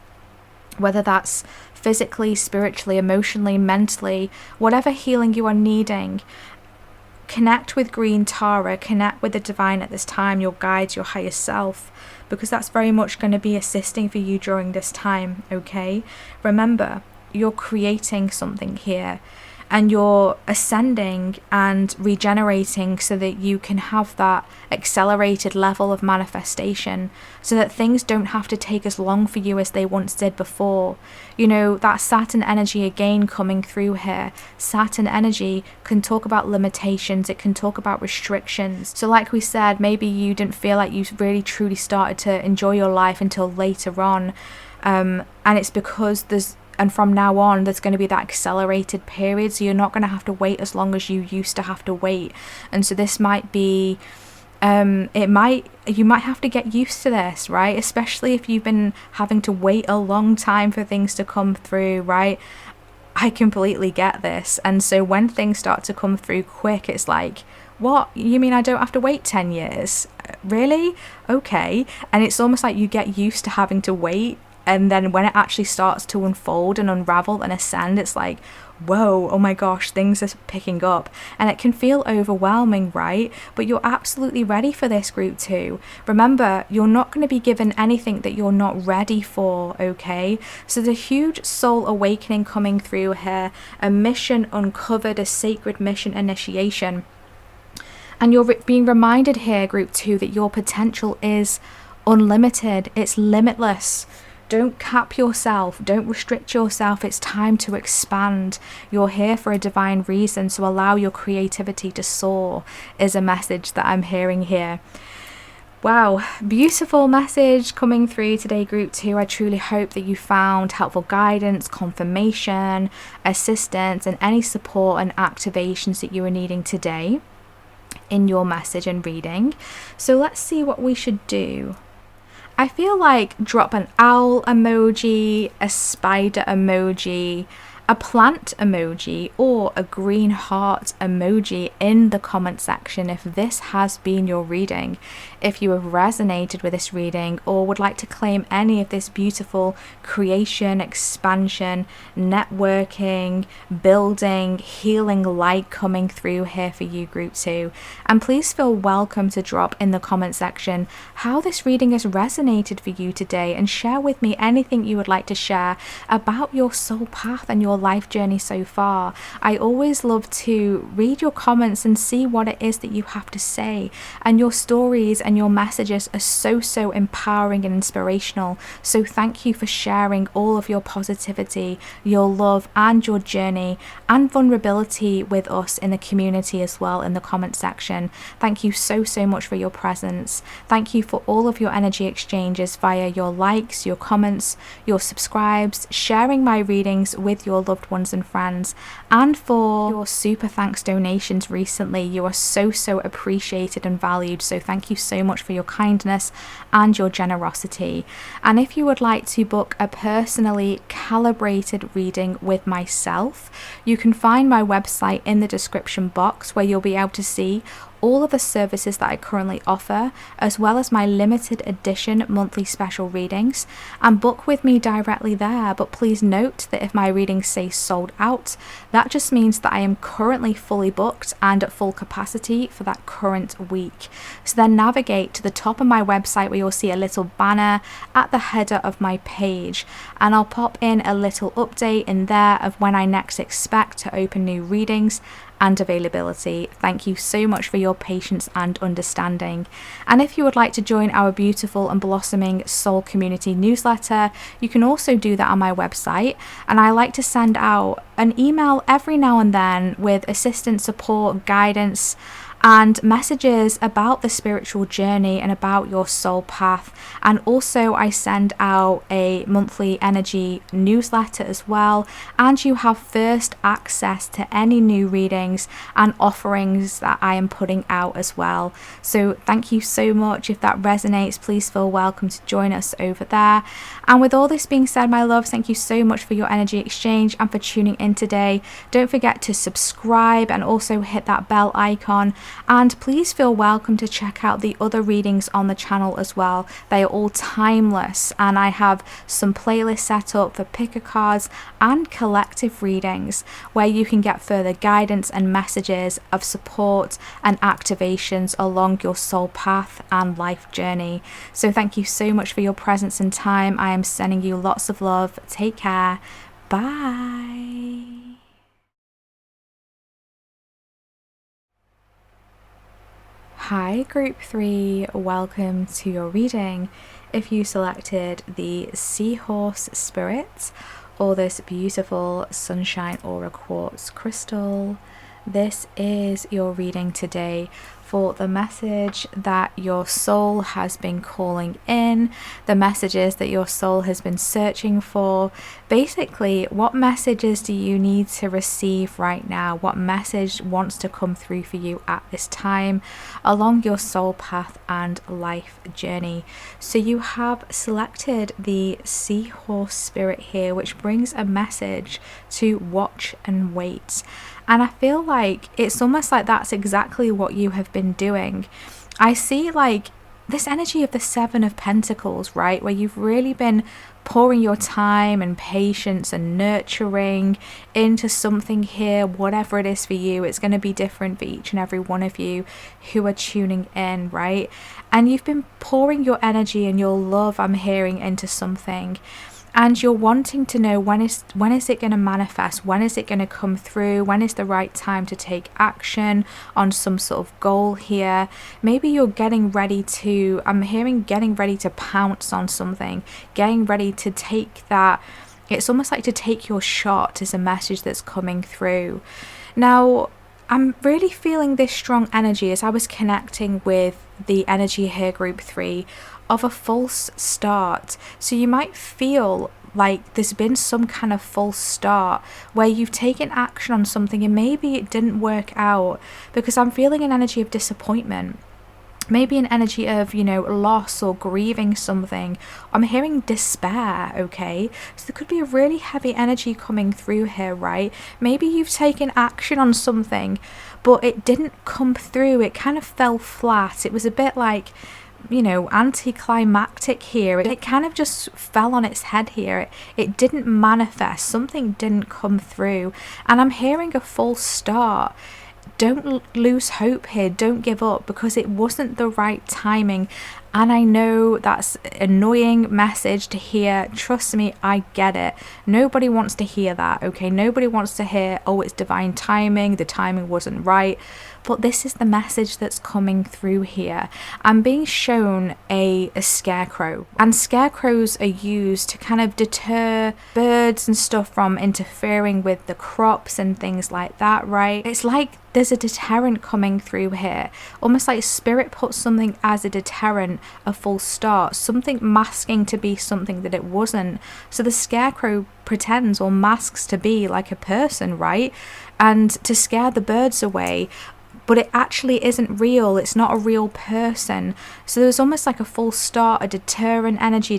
whether that's physically, spiritually, emotionally, mentally, whatever healing you are needing. Connect with green Tara, connect with the divine at this time, your guides, your higher self, because that's very much going to be assisting for you during this time, okay? Remember, you're creating something here, and you're ascending and regenerating so that you can have that accelerated level of manifestation, so that things don't have to take as long for you as they once did before. You know, that Saturn energy again coming through here. Saturn energy can talk about limitations, it can talk about restrictions. So like we said, maybe you didn't feel like you really truly started to enjoy your life until later on, and it's because and from now on there's going to be that accelerated period, so you're not going to have to wait as long as you used to have to wait. And so this might be you might have to get used to this, right? Especially if you've been having to wait a long time for things to come through, right? I completely get this. And so when things start to come through quick, it's like, what? You mean I don't have to wait 10 years? Really? Okay. And it's almost like you get used to having to wait, and then when it actually starts to unfold and unravel and ascend, it's like, whoa, oh my gosh, things are picking up. And it can feel overwhelming, right? But you're absolutely ready for this, group 2. Remember, you're not going to be given anything that you're not ready for, okay? So the huge soul awakening coming through here, a mission uncovered, a sacred mission initiation. And you're being reminded here, group 2, that your potential is unlimited. It's limitless. Don't cap yourself, don't restrict yourself, it's time to expand. You're here for a divine reason, so allow your creativity to soar, is a message that I'm hearing here. Wow, beautiful message coming through today, group 2. I truly hope that you found helpful guidance, confirmation, assistance, and any support and activations that you were needing today in your message and reading. So let's see what we should do. I feel like drop an owl emoji, a spider emoji, a plant emoji, or a green heart emoji in the comment section if this has been your reading. If you have resonated with this reading or would like to claim any of this beautiful creation, expansion, networking, building, healing light coming through here for you, group 2. And please feel welcome to drop in the comment section how this reading has resonated for you today, and share with me anything you would like to share about your soul path and your life journey so far. I always love to read your comments and see what it is that you have to say, and your stories and your messages are so empowering and inspirational. So thank you for sharing all of your positivity, your love, and your journey and vulnerability with us in the community as well in the comment section. Thank you so much for your presence. Thank you for all of your energy exchanges via your likes, your comments, your subscribes, sharing my readings with your loved ones and friends, and for your super thanks donations recently. You are so appreciated and valued, so thank you so much for your kindness and your generosity. And if you would like to book a personally calibrated reading with myself, you can find my website in the description box, where you'll be able to see all of the services that I currently offer, as well as my limited edition monthly special readings, and book with me directly there. But please note that if my readings say sold out, that just means that I am currently fully booked and at full capacity for that current week. So then navigate to the top of my website, where you'll see a little banner at the header of my page, and I'll pop in a little update in there of when I next expect to open new readings and availability. Thank you so much for your patience and understanding. And if you would like to join our beautiful and blossoming soul community newsletter, you can also do that on my website. And I like to send out an email every now and then with assistance, support, guidance, and messages about the spiritual journey and about your soul path. And also I send out a monthly energy newsletter as well, and you have first access to any new readings and offerings that I am putting out as well. So thank you so much. If that resonates, please feel welcome to join us over there. And with all this being said, my loves, thank you so much for your energy exchange and for tuning in today. Don't forget to subscribe and also hit that bell icon. And please feel welcome to check out the other readings on the channel as well. They are all timeless, and I have some playlists set up for picker cards and collective readings, where you can get further guidance and messages of support and activations along your soul path and life journey. So thank you so much for your presence and time. I am sending you lots of love. Take care. Bye. Hi Group 3, welcome to your reading. If you selected the Seahorse Spirit or this beautiful Sunshine Aura Quartz crystal, this is your reading today for the message that your soul has been calling in, the messages that your soul has been searching for. Basically, what messages do you need to receive right now? What message wants to come through for you at this time along your soul path and life journey? So you have selected the Seahorse Spirit here, which brings a message to watch and wait. And I feel like it's almost like that's exactly what you have been doing. I see like this energy of the Seven of Pentacles, right? Where you've really been pouring your time and patience and nurturing into something here, whatever it is for you. It's going to be different for each and every one of you who are tuning in, right? And you've been pouring your energy and your love, I'm hearing, into something. And you're wanting to know when is it going to manifest? When is it going to come through? When is the right time to take action on some sort of goal here? Maybe you're getting ready to, I'm hearing getting ready to pounce on something, getting ready to take that. It's almost like to take your shot is a message that's coming through. Now, I'm really feeling this strong energy as I was connecting with the energy here, Group 3, of a false start. So you might feel like there's been some kind of false start where you've taken action on something and maybe it didn't work out, because I'm feeling an energy of disappointment. Maybe an energy of, loss or grieving something. I'm hearing despair, okay? So there could be a really heavy energy coming through here, right? Maybe you've taken action on something, but it didn't come through. It kind of fell flat. It was a bit like, anticlimactic here. It kind of just fell on its head here. It didn't manifest. Something didn't come through. And I'm hearing a false start. Don't lose hope here. Don't give up, because it wasn't the right timing. And I know that's an annoying message to hear. Trust me, I get it. Nobody wants to hear that, okay? Nobody wants to hear, oh, it's divine timing, the timing wasn't right. But this is the message that's coming through here. I'm being shown a scarecrow. And scarecrows are used to kind of deter birds and stuff from interfering with the crops and things like that, right? It's like there's a deterrent coming through here. Almost like Spirit puts something as a deterrent, a false start, something masking to be something that it wasn't. So the scarecrow pretends or masks to be like a person, right? And to scare the birds away. But it actually isn't real. It's not a real person. So there's almost like a false start, a deterrent energy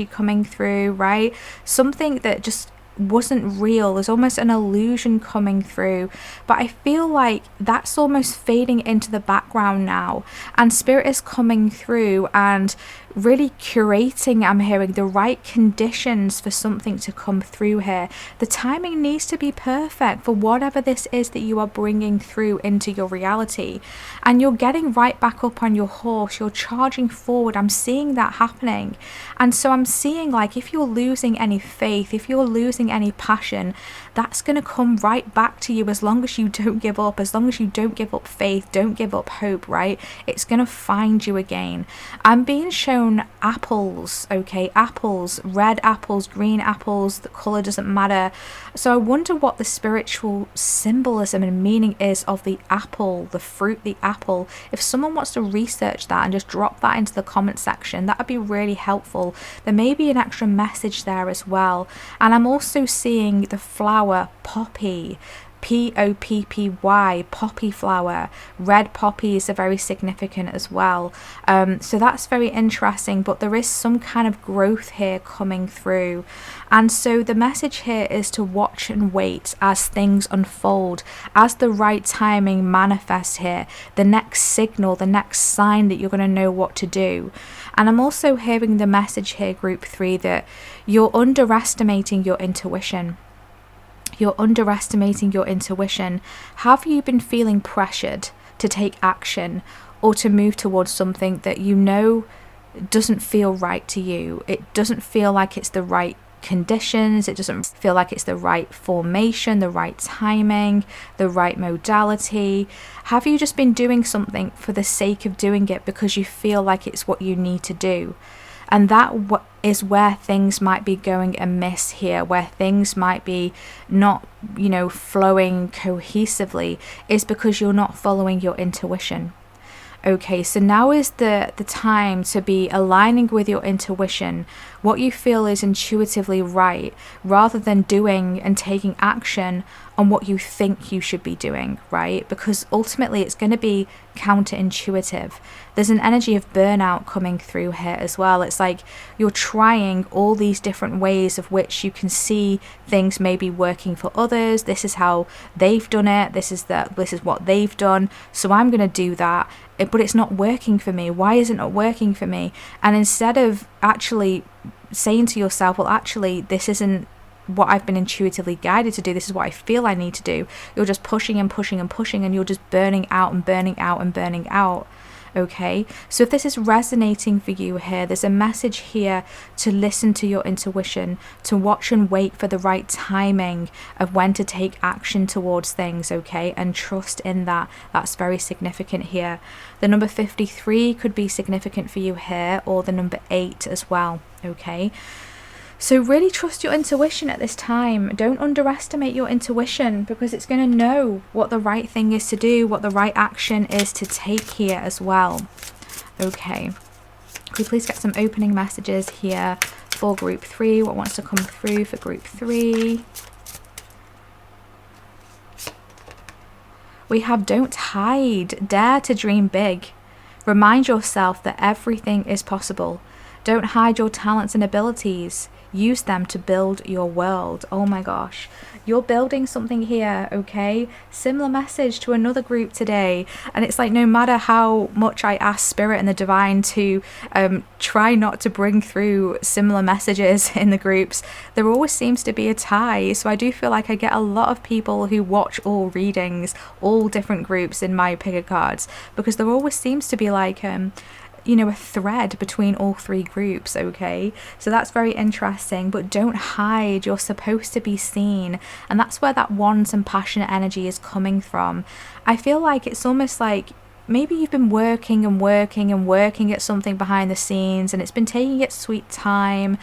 coming through, right? Something that just wasn't real. There's almost an illusion coming through, but I feel like that's almost fading into the background now, and Spirit is coming through and really curating, I'm hearing, the right conditions for something to come through here. The timing needs to be perfect for whatever this is that you are bringing through into your reality, and you're getting right back up on your horse. You're charging forward. I'm seeing that happening. And so I'm seeing, like, if you're losing any faith, if you're losing any passion, that's going to come right back to you, as long as you don't give up, as long as you don't give up faith, don't give up hope, right? It's going to find you again. I'm being shown apples, okay? Apples, red apples, green apples, the color doesn't matter. So I wonder what the spiritual symbolism and meaning is of the apple, the fruit, the apple. If someone wants to research that and just drop that into the comment section, that would be really helpful. There may be an extra message there as well. And I'm also seeing the flower poppy, Poppy, poppy flower. Red poppies are very significant as well. So that's very interesting, but there is some kind of growth here coming through. And so the message here is to watch and wait as things unfold, as the right timing manifests here, the next signal, the next sign that you're going to know what to do. And I'm also hearing the message here, Group 3, that you're underestimating your intuition. You're underestimating your intuition. Have you been feeling pressured to take action or to move towards something that you know doesn't feel right to you? It doesn't feel like it's the right conditions, it doesn't feel like it's the right formation, the right timing, the right modality? Have you just been doing something for the sake of doing it because you feel like it's what you need to do? And that is where things might be going amiss here, where things might be not, flowing cohesively, is because you're not following your intuition. Okay, so now is the time to be aligning with your intuition, what you feel is intuitively right, rather than doing and taking action on what you think you should be doing, right? Because ultimately it's going to be counterintuitive. There's an energy of burnout coming through here as well. It's like you're trying all these different ways of which you can see things maybe working for others. This is how they've done it. This is what they've done. So I'm going to do that. But it's not working for me. Why is it not working for me? And instead of actually saying to yourself, well, actually, this isn't what I've been intuitively guided to do, this is what I feel I need to do, you're just pushing and pushing and pushing, and you're just burning out and burning out and burning out. Okay, so if this is resonating for you here, there's a message here to listen to your intuition, to watch and wait for the right timing of when to take action towards things, okay, and trust in that. That's very significant here. The number 53 could be significant for you here, or the number 8 as well, okay. So really trust your intuition at this time. Don't underestimate your intuition, because it's going to know what the right thing is to do, what the right action is to take here as well. Okay. Could we please get some opening messages here for group 3? What wants to come through for group 3? We have don't hide. Dare to dream big. Remind yourself that everything is possible. Don't hide your talents and abilities. Use them to build your world. Oh my gosh, you're building something here, okay? Similar message to another group today. And it's like, no matter how much I ask Spirit and the Divine to try not to bring through similar messages in the groups, there always seems to be a tie. So I do feel like I get a lot of people who watch all readings, all different groups in my picker cards, because there always seems to be like a thread between all 3 groups, okay? So that's very interesting. But don't hide. You're supposed to be seen. And that's where that wands and passionate energy is coming from. I feel like it's almost like maybe you've been working and working and working at something behind the scenes, and it's been taking its sweet time.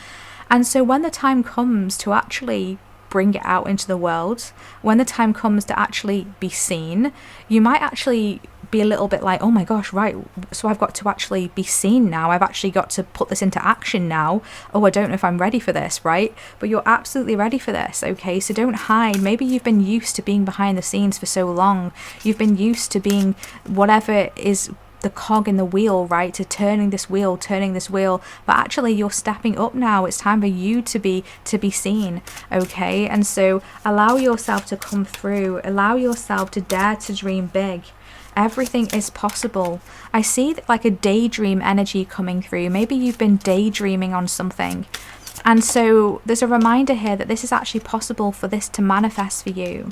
And so when the time comes to actually bring it out into the world, when the time comes to actually be seen, you might actually be a little bit like, oh my gosh, right, so I've got to actually be seen now, I've actually got to put this into action now. Oh, I don't know if I'm ready for this, right? But you're absolutely ready for this, okay? So don't hide. Maybe you've been used to being behind the scenes for so long. You've been used to being whatever is the cog in the wheel, right, to turning this wheel, but actually you're stepping up now. It's time for you to be seen, okay? And so allow yourself to come through, allow yourself to dare to dream big. Everything is possible. I see like a daydream energy coming through. Maybe you've been daydreaming on something, and so there's a reminder here that this is actually possible for this to manifest for you.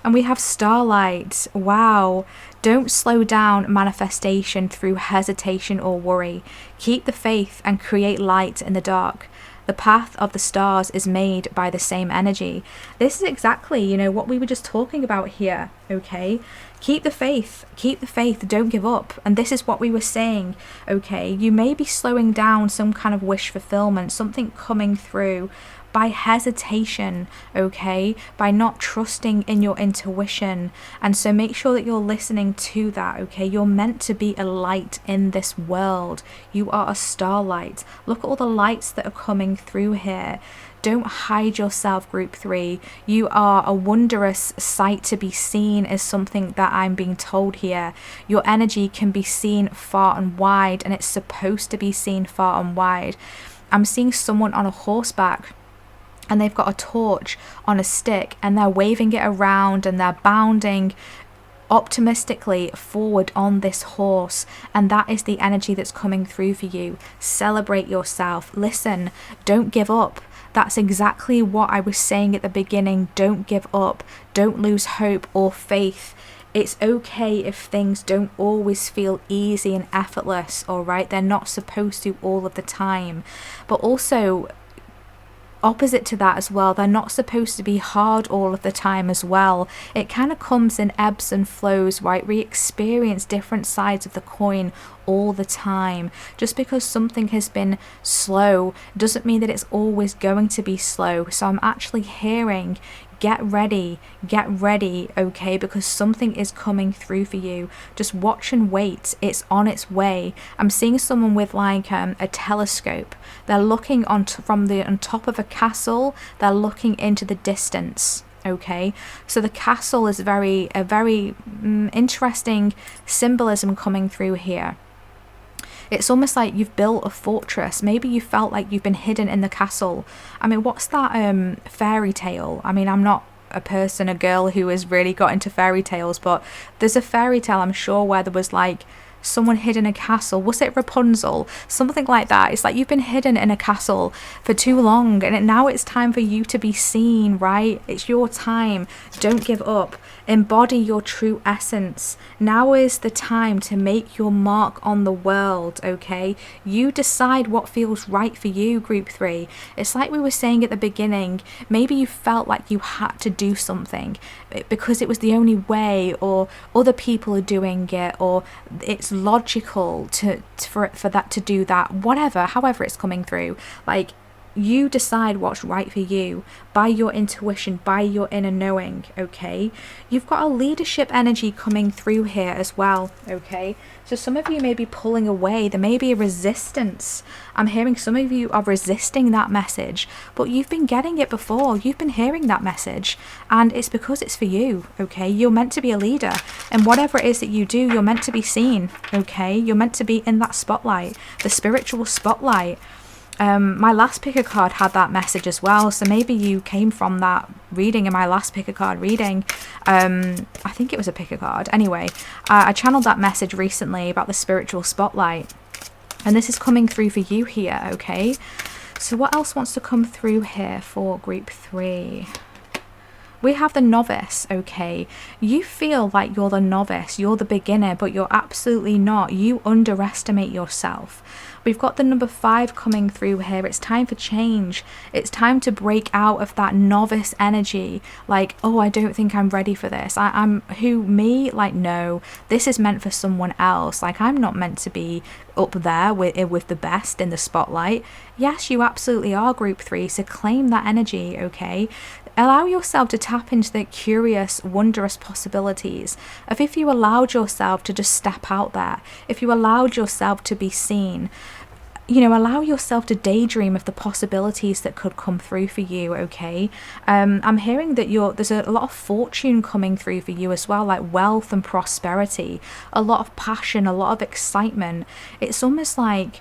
And we have starlight. Wow. Don't slow down manifestation through hesitation or worry. Keep the faith and create light in the dark. The path of the stars is made by the same energy. This is exactly, what we were just talking about here, okay? Keep the faith, don't give up. And this is what we were saying, okay? You may be slowing down some kind of wish fulfillment, something coming through by hesitation, okay? By not trusting in your intuition. And so make sure that you're listening to that, okay? You're meant to be a light in this world. You are a starlight. Look at all the lights that are coming through here. Don't hide yourself, group 3. You are a wondrous sight to be seen, is something that I'm being told here. Your energy can be seen far and wide, and it's supposed to be seen far and wide. I'm seeing someone on a horseback, and they've got a torch on a stick, and they're waving it around, and they're bounding optimistically forward on this horse. And that is the energy that's coming through for you. Celebrate yourself. Listen, don't give up. That's exactly what I was saying at the beginning. Don't give up. Don't lose hope or faith. It's okay if things don't always feel easy and effortless, all right? They're not supposed to all of the time. But also, opposite to that as well, they're not supposed to be hard all of the time as well. It kind of comes in ebbs and flows, right? We experience different sides of the coin all the time. Just because something has been slow doesn't mean that it's always going to be slow. So I'm actually hearing, get ready, okay, because something is coming through for you. Just watch and wait, it's on its way. I'm seeing someone with like a telescope. They're looking on top of a castle. They're looking into the distance. Okay, so the castle is a very interesting symbolism coming through here. It's almost like you've built a fortress. Maybe you felt like you've been hidden in the castle. I mean, what's that fairy tale? I mean, I'm not a girl who has really got into fairy tales, but there's a fairy tale, I'm sure, where there was like someone hid in a castle. Was it Rapunzel? Something like that. It's like you've been hidden in a castle for too long, and now it's time for you to be seen, right? It's your time. Don't give up. Embody your true essence. Now is the time to make your mark on the world, okay? You decide what feels right for you, group 3. It's like we were saying at the beginning, maybe you felt like you had to do something because it was the only way, or other people are doing it, or it's logical for that to do that, whatever, however it's coming through. Like, you decide what's right for you by your intuition, by your inner knowing, okay? You've got a leadership energy coming through here as well, okay? So some of you may be pulling away. There may be a resistance. I'm hearing some of you are resisting that message, but you've been getting it before. You've been hearing that message, and it's because it's for you, okay? You're meant to be a leader, and whatever it is that you do, you're meant to be seen, okay? You're meant to be in that spotlight, the spiritual spotlight. My last pick a card had that message as well, so maybe you came from that reading in my last pick a card reading. I think it was a pick a card. Anyway, I channeled that message recently about the spiritual spotlight, and this is coming through for you here, okay? So what else wants to come through here for group 3? We have the novice, okay? You feel like you're the novice, you're the beginner, but you're absolutely not. You underestimate yourself. We've got the number 5 coming through here. It's time for change. It's time to break out of that novice energy. Like, oh, I don't think I'm ready for this. I'm me? Like, no, this is meant for someone else. Like, I'm not meant to be up there with the best in the spotlight. Yes, you absolutely are, group 3. So claim that energy, okay? Allow yourself to tap into the curious, wondrous possibilities of if you allowed yourself to just step out there, if you allowed yourself to be seen. You know, allow yourself to daydream of the possibilities that could come through for you, okay? I'm hearing that there's a lot of fortune coming through for you as well, like wealth and prosperity, a lot of passion, a lot of excitement. It's almost like,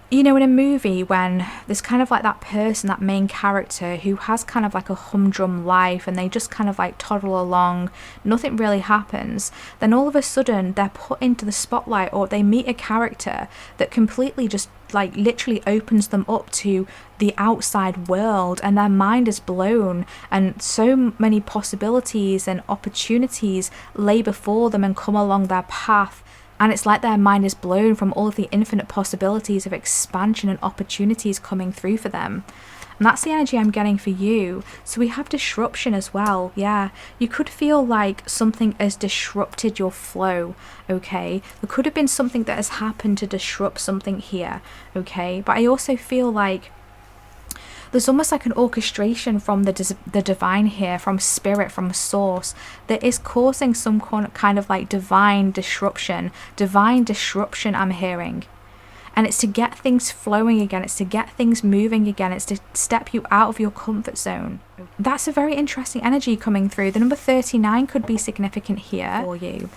you know, in a movie when there's kind of like that person, that main character who has kind of like a humdrum life and they just kind of like toddle along, nothing really happens, then all of a sudden they're put into the spotlight, or they meet a character that completely just like literally opens them up to the outside world, and their mind is blown, and so many possibilities and opportunities lay before them and come along their path. And it's like their mind is blown from all of the infinite possibilities of expansion and opportunities coming through for them. And that's the energy I'm getting for you. So we have disruption as well. Yeah, you could feel like something has disrupted your flow, okay? There could have been something that has happened to disrupt something here, okay? But I also feel like there's almost like an orchestration from the divine here, from spirit, from source, that is causing some kind of like divine disruption I'm hearing. And it's to get things flowing again, it's to get things moving again, it's to step you out of your comfort zone. That's a very interesting energy coming through. The number 39 could be significant here for you.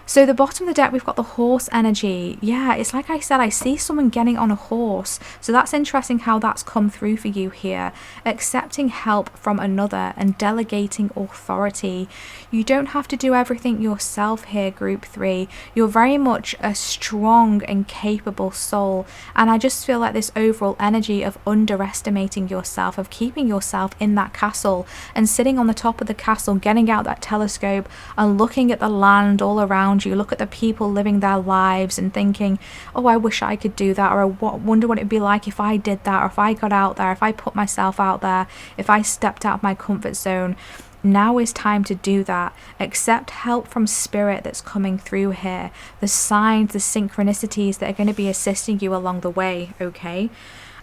So the bottom of the deck, we've got the horse energy. Yeah, it's like I said, I see someone getting on a horse. So that's interesting how that's come through for you here. Accepting help from another and delegating authority. You don't have to do everything yourself here, group 3. You're very much a strong and capable soul. And I just feel like this overall energy of underestimating yourself, of keeping yourself in that castle and sitting on the top of the castle, getting out that telescope and looking at the land all around around you, look at the people living their lives and thinking, oh, I wish I could do that, or I wonder what it'd be like if I did that, or if I got out there, if I put myself out there, if I stepped out of my comfort zone. Now is time to do that. Accept help from spirit that's coming through here. The signs, the synchronicities that are going to be assisting you along the way, okay?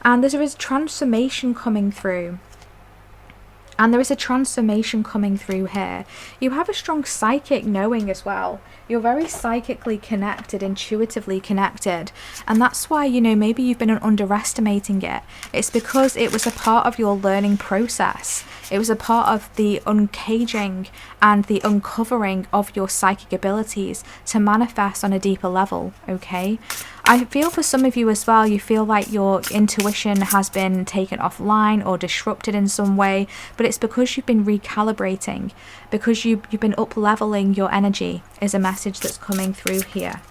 And there is transformation coming through. And there is a transformation coming through here. You have a strong psychic knowing as well. You're very psychically connected, intuitively connected. And that's why, you know, maybe you've been underestimating it. It's because it was a part of your learning process. It was a part of the uncaging and the uncovering of your psychic abilities to manifest on a deeper level, okay? I feel for some of you as well, you feel like your intuition has been taken offline or disrupted in some way, but it's because you've been recalibrating, because you've been up-leveling your energy is a message that's coming through here.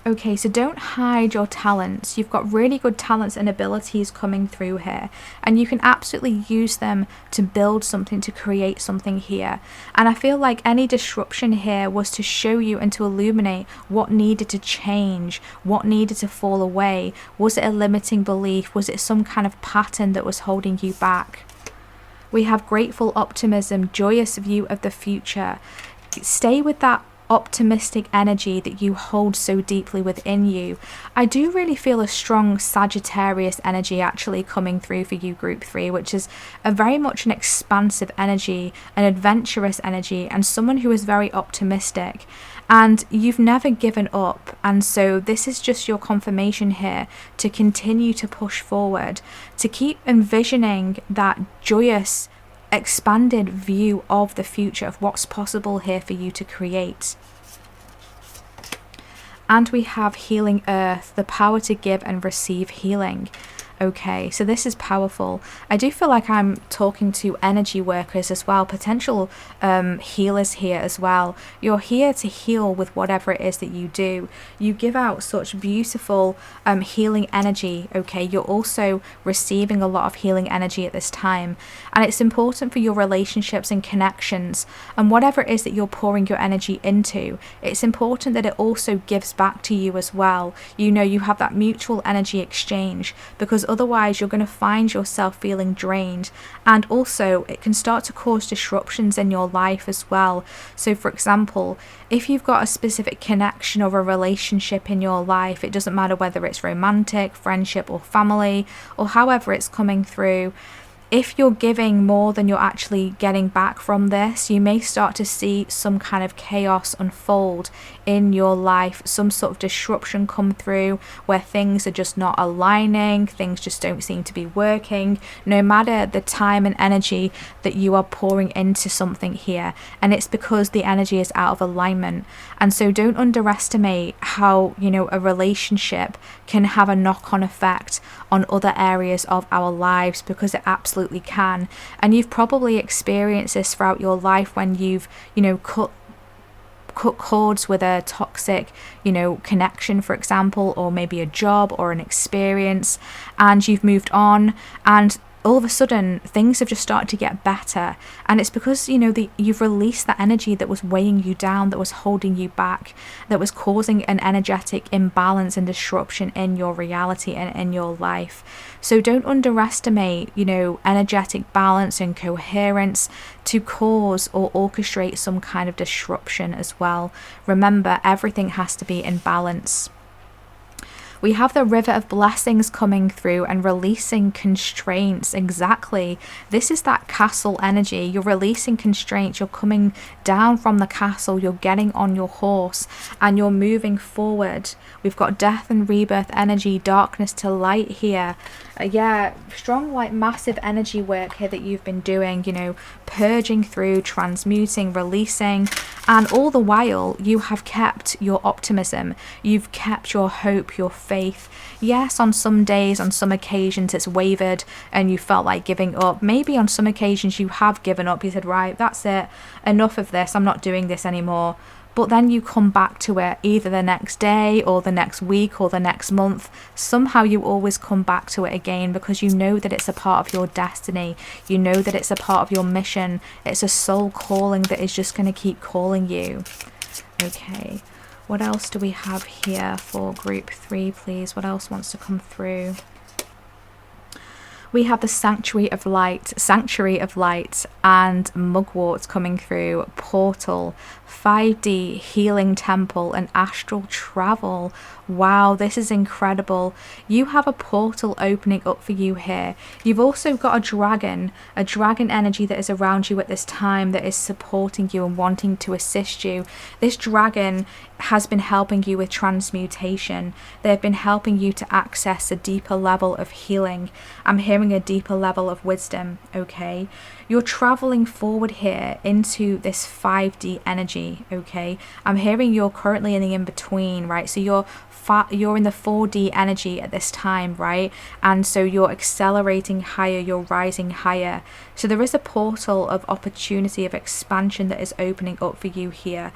Okay, so don't hide your talents. You've got really good talents and abilities coming through here, and you can absolutely use them to build something, to create something here. And I feel like any disruption here was to show you and to illuminate what needed to change, what needed to fall away. Was it a limiting belief? Was it some kind of pattern that was holding you back? We have grateful optimism, joyous view of the future. Stay with that optimistic energy that you hold so deeply within you. I do really feel a strong Sagittarius energy actually coming through for you, group 3, which is a very much an expansive energy, an adventurous energy, and someone who is very optimistic. And you've never given up, and so this is just your confirmation here to continue to push forward, to keep envisioning that joyous expanded view of the future, of what's possible here for you to create. And we have healing earth, the power to give and receive healing. Okay, so this is powerful. I do feel like I'm talking to energy workers as well, potential healers here as well. You're here to heal with whatever it is that you do. You give out such beautiful healing energy, okay? You're also receiving a lot of healing energy at this time. And it's important for your relationships and connections, and whatever it is that you're pouring your energy into, it's important that it also gives back to you as well. You know, you have that mutual energy exchange, because otherwise you're going to find yourself feeling drained, and also it can start to cause disruptions in your life as well. So for example, if you've got a specific connection or a relationship in your life, it doesn't matter whether it's romantic, friendship or family, or however it's coming through, if you're giving more than you're actually getting back from this, you may start to see some kind of chaos unfold in your life, some sort of disruption come through where things are just not aligning, things just don't seem to be working, no matter the time and energy that you are pouring into something here. And it's because the energy is out of alignment. And so don't underestimate how, you know, a relationship can have a knock-on effect on other areas of our lives, because it absolutely can. And you've probably experienced this throughout your life when you've, you know, cut cords with a toxic, you know, connection, for example, or maybe a job or an experience, and you've moved on, and all of a sudden things have just started to get better. And it's because, you know, you've released that energy that was weighing you down, that was holding you back, that was causing an energetic imbalance and disruption in your reality and in your life. So don't underestimate, you know, energetic balance and coherence to cause or orchestrate some kind of disruption as well. Remember, everything has to be in balance. We have the river of blessings coming through and releasing constraints. Exactly. This is that castle energy. You're releasing constraints. You're coming down from the castle. You're getting on your horse and you're moving forward. We've got death and rebirth energy, darkness to light here. Yeah, strong, like massive energy work here that you've been doing, you know, purging through, transmuting, releasing, and all the while you have kept your optimism, you've kept your hope, your faith. Yes, on some days, on some occasions it's wavered and you felt like giving up. Maybe on some occasions you have given up, you said, right, that's it, enough of this, I'm not doing this anymore. but then you come back to it either the next day or the next week or the next month. Somehow you always come back to it again, because you know that it's a part of your destiny. You know that it's a part of your mission. It's a soul calling that is just going to keep calling you. Okay, what else do we have here for group 3, please? What else wants to come through? We have the Sanctuary of Light and Mugwort coming through, Portal, 5D, Healing Temple, and Astral Travel. Wow, this is incredible. You have a portal opening up for you here. You've also got a dragon energy that is around you at this time, that is supporting you and wanting to assist you. This dragon has been helping you with transmutation. They've been helping you to access a deeper level of healing. I'm hearing a deeper level of wisdom, okay? You're traveling forward here into this 5D energy, okay? I'm hearing you're currently in the in-between, right? So you're in the 4D energy at this time, right? And so you're accelerating higher, you're rising higher. So there is a portal of opportunity, of expansion that is opening up for you here.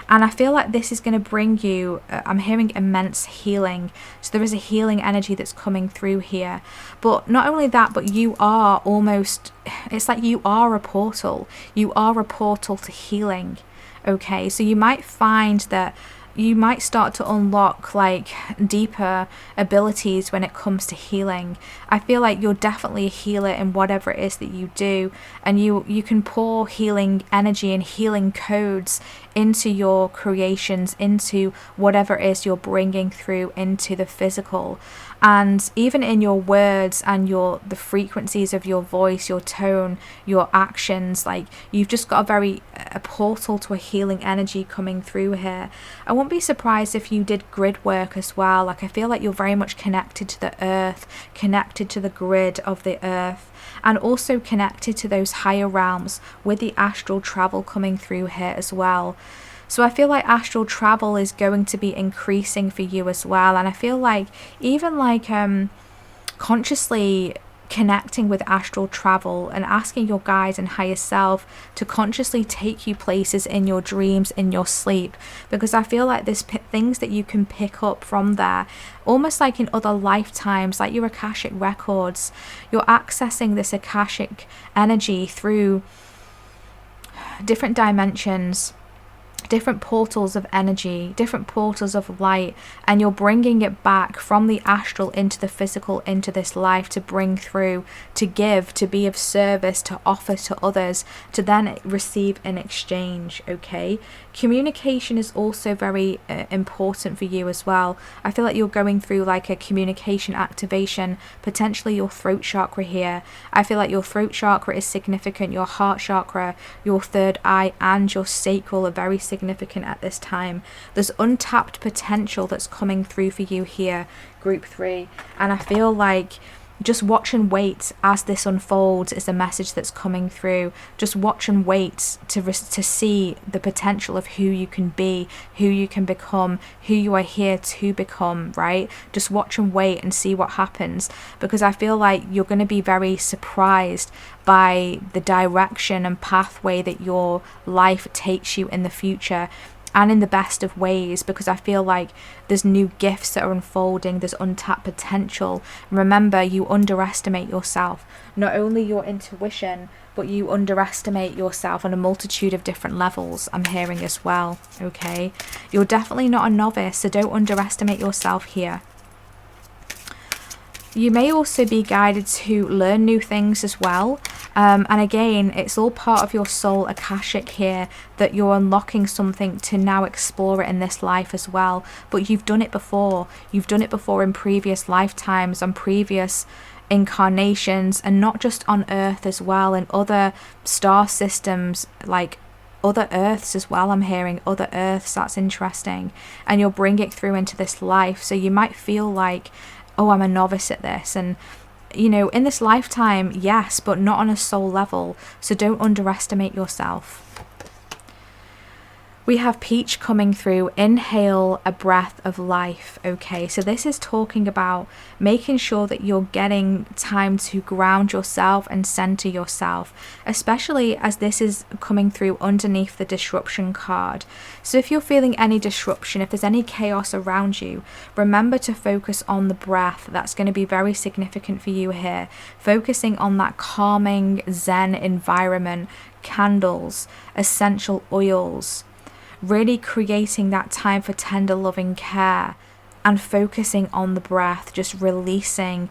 And I feel like this is going to bring you, I'm hearing immense healing. So there is a healing energy that's coming through here. But not only that, but you are almost, it's like you are a portal. You are a portal to healing. Okay, so you might find that you might start to unlock like deeper abilities when it comes to healing. I feel like you're definitely a healer in whatever it is that you do, and you can pour healing energy and healing codes into your creations, into whatever it is you're bringing through into the physical. And even in your words and the frequencies of your voice, your tone, your actions, like you've just got a portal to a healing energy coming through here. I won't be surprised if you did grid work as well. Like I feel like you're very much connected to the earth, connected to the grid of the earth, and also connected to those higher realms with the astral travel coming through here as well. So I feel like astral travel is going to be increasing for you as well. And I feel like even like consciously connecting with astral travel and asking your guides and higher self to consciously take you places in your dreams, in your sleep, because I feel like there's things that you can pick up from there, almost like in other lifetimes, like your Akashic records. You're accessing this Akashic energy through different dimensions, different portals of energy, different portals of light, and you're bringing it back from the astral into the physical, into this life, to bring through, to give, to be of service, to offer to others, to then receive in exchange. Okay, communication is also very important for you as well. I feel like you're going through like a communication activation, potentially your throat chakra here. I feel like your throat chakra is significant, your heart chakra, your third eye, and your sacral are very significant at this time. There's untapped potential that's coming through for you here, group 3, and I feel like just watch and wait as this unfolds is a message that's coming through. Just watch and wait to see the potential of who you can be, who you can become, who you are here to become, right? Just watch and wait and see what happens, because I feel like you're going to be very surprised by the direction and pathway that your life takes you in the future, and in the best of ways, because I feel like there's new gifts that are unfolding, there's untapped potential. Remember, you underestimate yourself, not only your intuition, but you underestimate yourself on a multitude of different levels, I'm hearing as well, okay? You're definitely not a novice, so don't underestimate yourself here. You may also be guided to learn new things as well. And again, it's all part of your soul Akashic here, that you're unlocking something to now explore it in this life as well. But you've done it before. You've done it before in previous lifetimes, on previous incarnations, and not just on Earth as well, in other star systems, like other Earths as well. I'm hearing other Earths. That's interesting. And you'll bring it through into this life. So you might feel like, oh, I'm a novice at this, and you know, in this lifetime, yes, but not on a soul level, so don't underestimate yourself. We have Peach coming through. Inhale a breath of life. Okay, so this is talking about making sure that you're getting time to ground yourself and center yourself, especially as this is coming through underneath the disruption card. So if you're feeling any disruption, if there's any chaos around you, remember to focus on the breath. That's going to be very significant for you here. Focusing on that calming Zen environment, candles, essential oils, really creating that time for tender loving care and focusing on the breath, just releasing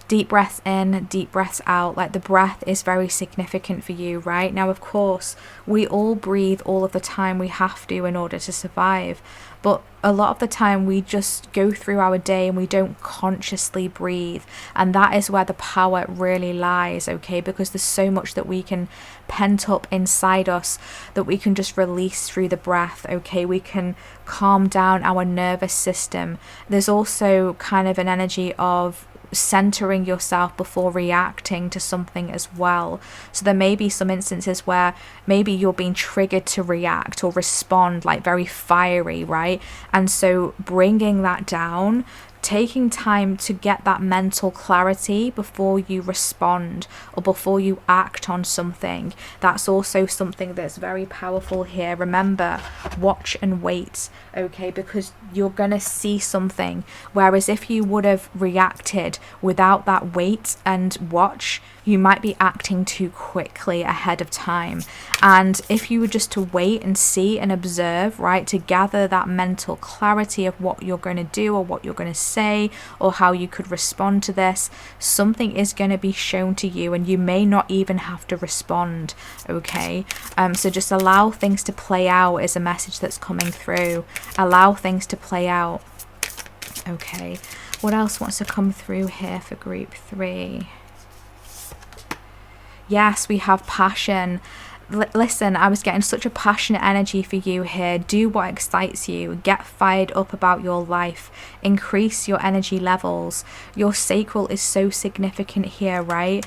deep breaths in, deep breaths out. Like the breath is very significant for you, right? Now, of course, we all breathe all of the time. We have to in order to survive. But a lot of the time we just go through our day and we don't consciously breathe. And that is where the power really lies, okay? Because there's so much that we can pent up inside us that we can just release through the breath, okay? We can calm down our nervous system. There's also kind of an energy of centering yourself before reacting to something as well. So there may be some instances where maybe you're being triggered to react or respond, like very fiery, right? And so bringing that down, taking time to get that mental clarity before you respond or before you act on something, that's also something that's very powerful here. Remember, watch and wait, okay? Because you're gonna see something, whereas if you would have reacted without that wait and watch, you might be acting too quickly ahead of time. And if you were just to wait and see and observe, right, to gather that mental clarity of what you're going to do or what you're going to say or how you could respond to this, something is going to be shown to you and you may not even have to respond, okay? So just allow things to play out is a message that's coming through. Allow things to play out. Okay, what else wants to come through here for group 3? Yes, we have passion. Listen, I was getting such a passionate energy for you here. Do what excites you. Get fired up about your life. Increase your energy levels. Your sacral is so significant here, right?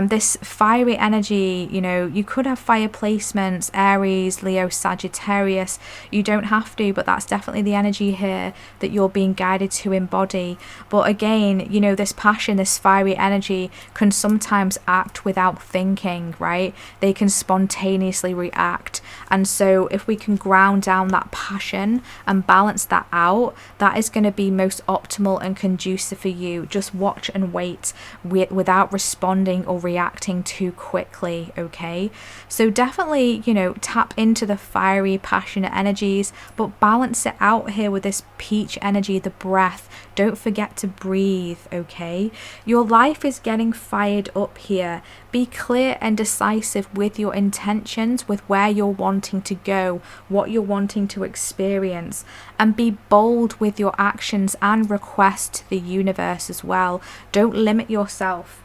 This fiery energy, you know, you could have fire placements, Aries, Leo, Sagittarius. You don't have to, but that's definitely the energy here that you're being guided to embody. But again, you know, this passion, this fiery energy can sometimes act without thinking, right? They can spontaneously react. And so if we can ground down that passion and balance that out, that is going to be most optimal and conducive for you. Just watch and wait without responding or reacting too quickly, okay? So definitely, you know, tap into the fiery, passionate energies, but balance it out here with this peach energy, the breath. Don't forget to breathe, okay? Your life is getting fired up here. Be clear and decisive with your intentions, with where you're wanting to go, what you're wanting to experience, and be bold with your actions and requests to the universe as well. Don't limit yourself.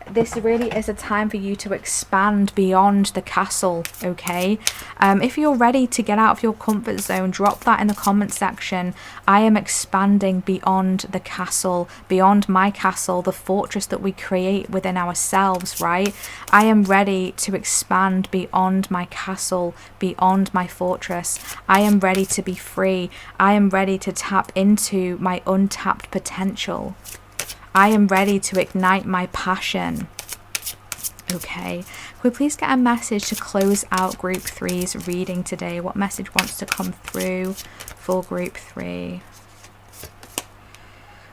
This really is a time for you to expand beyond the castle, okay? If you're ready to get out of your comfort zone, drop that in the comment section. I am expanding beyond the castle, beyond my castle, the fortress that we create within ourselves, right? I am ready to expand beyond my castle, beyond my fortress. I am ready to be free. I am ready to tap into my untapped potential. I am ready to ignite my passion. Okay, could we please get a message to close out group 3's reading today? What message wants to come through for group 3?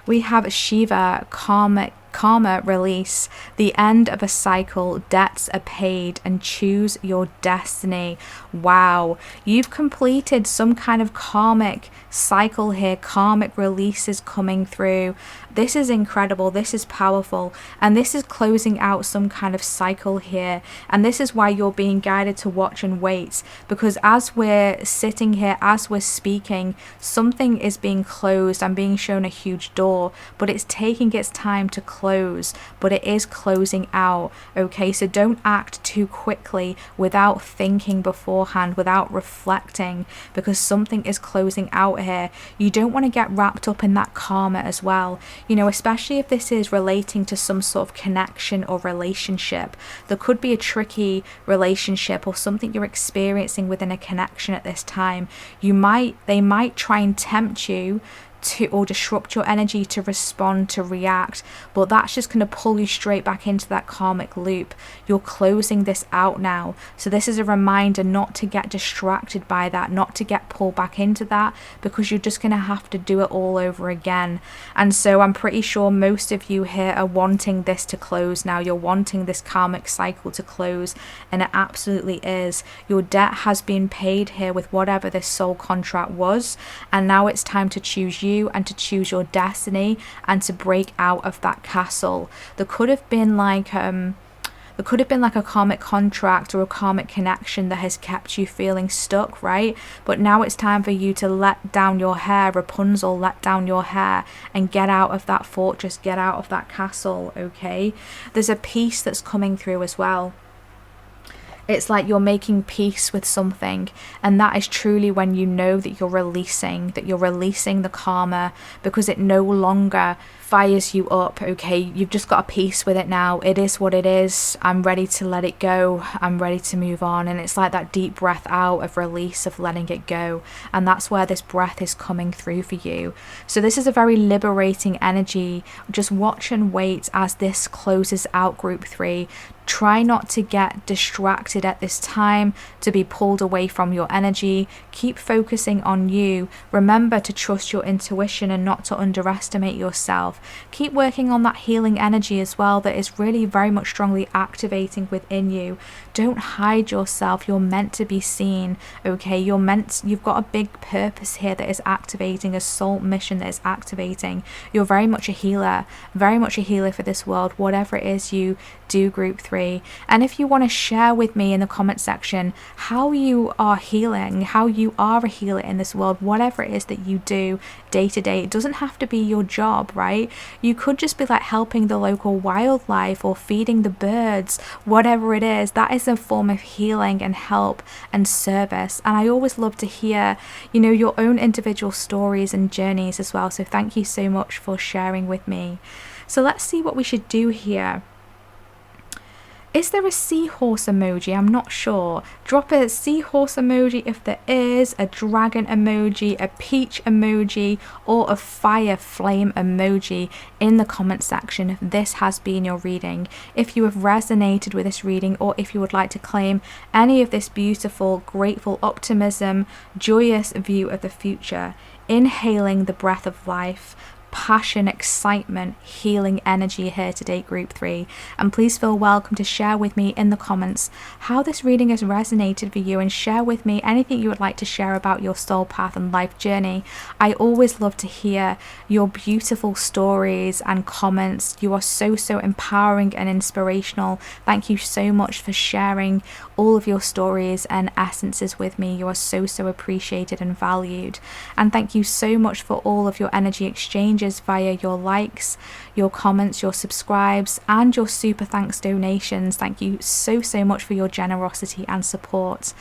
We have Shiva, karma release, the end of a cycle, debts are paid, and choose your destiny. Wow, you've completed some kind of karmic cycle here. Karmic release is coming through. This is incredible. This is powerful. And this is closing out some kind of cycle here. And this is why you're being guided to watch and wait. Because as we're sitting here, as we're speaking, something is being closed. I'm being shown a huge door, but it's taking its time to close close, but it is closing out, okay? So don't act too quickly without thinking beforehand, without reflecting, because something is closing out here. You don't want to get wrapped up in that karma as well, you know, especially if this is relating to some sort of connection or relationship. There could be a tricky relationship or something you're experiencing within a connection at this time. They might try and tempt you to, or disrupt your energy to respond, to react, but that's just going to pull you straight back into that karmic loop. You're closing this out now, so this is a reminder not to get distracted by that, not to get pulled back into that, because you're just going to have to do it all over again. And so I'm pretty sure most of you here are wanting this to close now. You're wanting this karmic cycle to close, and it absolutely is. Your debt has been paid here with whatever this soul contract was, and now it's time to choose you and to choose your destiny and to break out of that castle. There could have been like a karmic contract or a karmic connection that has kept you feeling stuck, right? But now it's time for you to let down your hair, Rapunzel, let down your hair and get out of that fortress, get out of that castle, okay? There's a peace that's coming through as well. It's like you're making peace with something, and that is truly when you know that you're releasing the karma, because it no longer fires you up, okay? You've just got a peace with it now. It is what it is. I'm ready to let it go. I'm ready to move on. And it's like that deep breath out of release, of letting it go. And that's where this breath is coming through for you. So this is a very liberating energy. Just watch and wait as this closes out group 3. Try not to get distracted at this time, to be pulled away from your energy. Keep focusing on you. Remember to trust your intuition and not to underestimate yourself. Keep working on that healing energy as well that is really very much strongly activating within you. Don't hide yourself. You're meant to be seen, okay? You've got a big purpose here that is activating, a soul mission that is activating. You're very much a healer for this world, whatever it is you do, group 3. And if you want to share with me in the comment section how you are healing, how you are a healer in this world, whatever it is that you do day to day, it doesn't have to be your job, right? You could just be like helping the local wildlife or feeding the birds, whatever it is. That is a form of healing and help and service. And I always love to hear, you know, your own individual stories and journeys as well. So thank you so much for sharing with me. So let's see what we should do here. Is there a seahorse emoji? I'm not sure. Drop a seahorse emoji if there is, a dragon emoji, a peach emoji, or a fire flame emoji in the comment section if this has been your reading. If you have resonated with this reading, or if you would like to claim any of this beautiful, grateful optimism, joyous view of the future, inhaling the breath of life, passion, excitement, healing energy here today, group 3. And please feel welcome to share with me in the comments how this reading has resonated for you, and share with me anything you would like to share about your soul path and life journey. I always love to hear your beautiful stories and comments. You are so empowering and inspirational. Thank you so much for sharing all of your stories and essences with me. You are so appreciated and valued. And thank you so much for all of your energy exchanges via your likes, your comments, your subscribes, and your super thanks donations. Thank you so much for your generosity and support.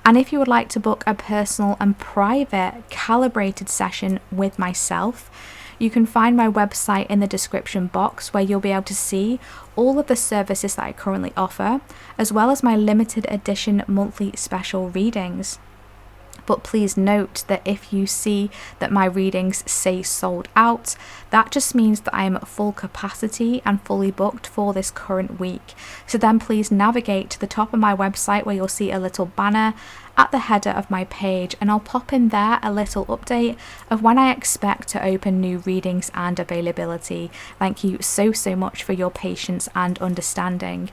And if you would like to book a personal and private calibrated session with myself, you can find my website in the description box, where you'll be able to see all of the services that I currently offer, as well as my limited edition monthly special readings. But please note that if you see that my readings say sold out, that just means that I am at full capacity and fully booked for this current week. So then please navigate to the top of my website, where you'll see a little banner at the header of my page, and I'll pop in there a little update of when I expect to open new readings and availability. Thank you so much for your patience and understanding.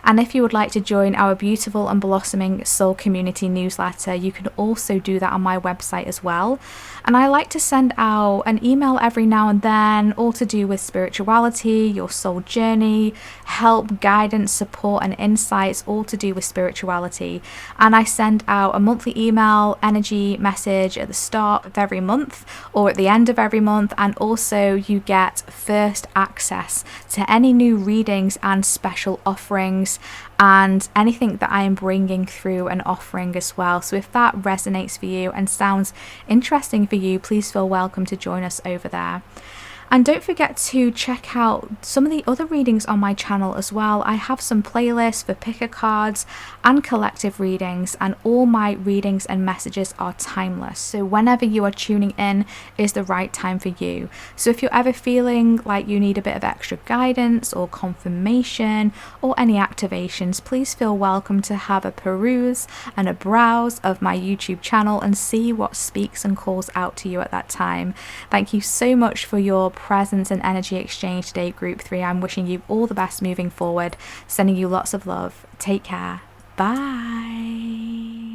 And if you would like to join our beautiful and blossoming soul community newsletter, you can also do that on my website as well. And I like to send out an email every now and then, all to do with spirituality, your soul journey, help, guidance, support, and insights, all to do with spirituality. And I send out a monthly email energy message at the start of every month or at the end of every month. And also you get first access to any new readings and special offerings and anything that I am bringing through and offering as well. So if that resonates for you and sounds interesting for you, please feel welcome to join us over there. And don't forget to check out some of the other readings on my channel as well. I have some playlists for picker cards and collective readings, and all my readings and messages are timeless. So whenever you are tuning in is the right time for you. So if you're ever feeling like you need a bit of extra guidance or confirmation or any activations, please feel welcome to have a peruse and a browse of my YouTube channel and see what speaks and calls out to you at that time. Thank you so much for your presence and energy exchange today, Group 3. I'm wishing you all the best moving forward, sending you lots of love. Take care. Bye.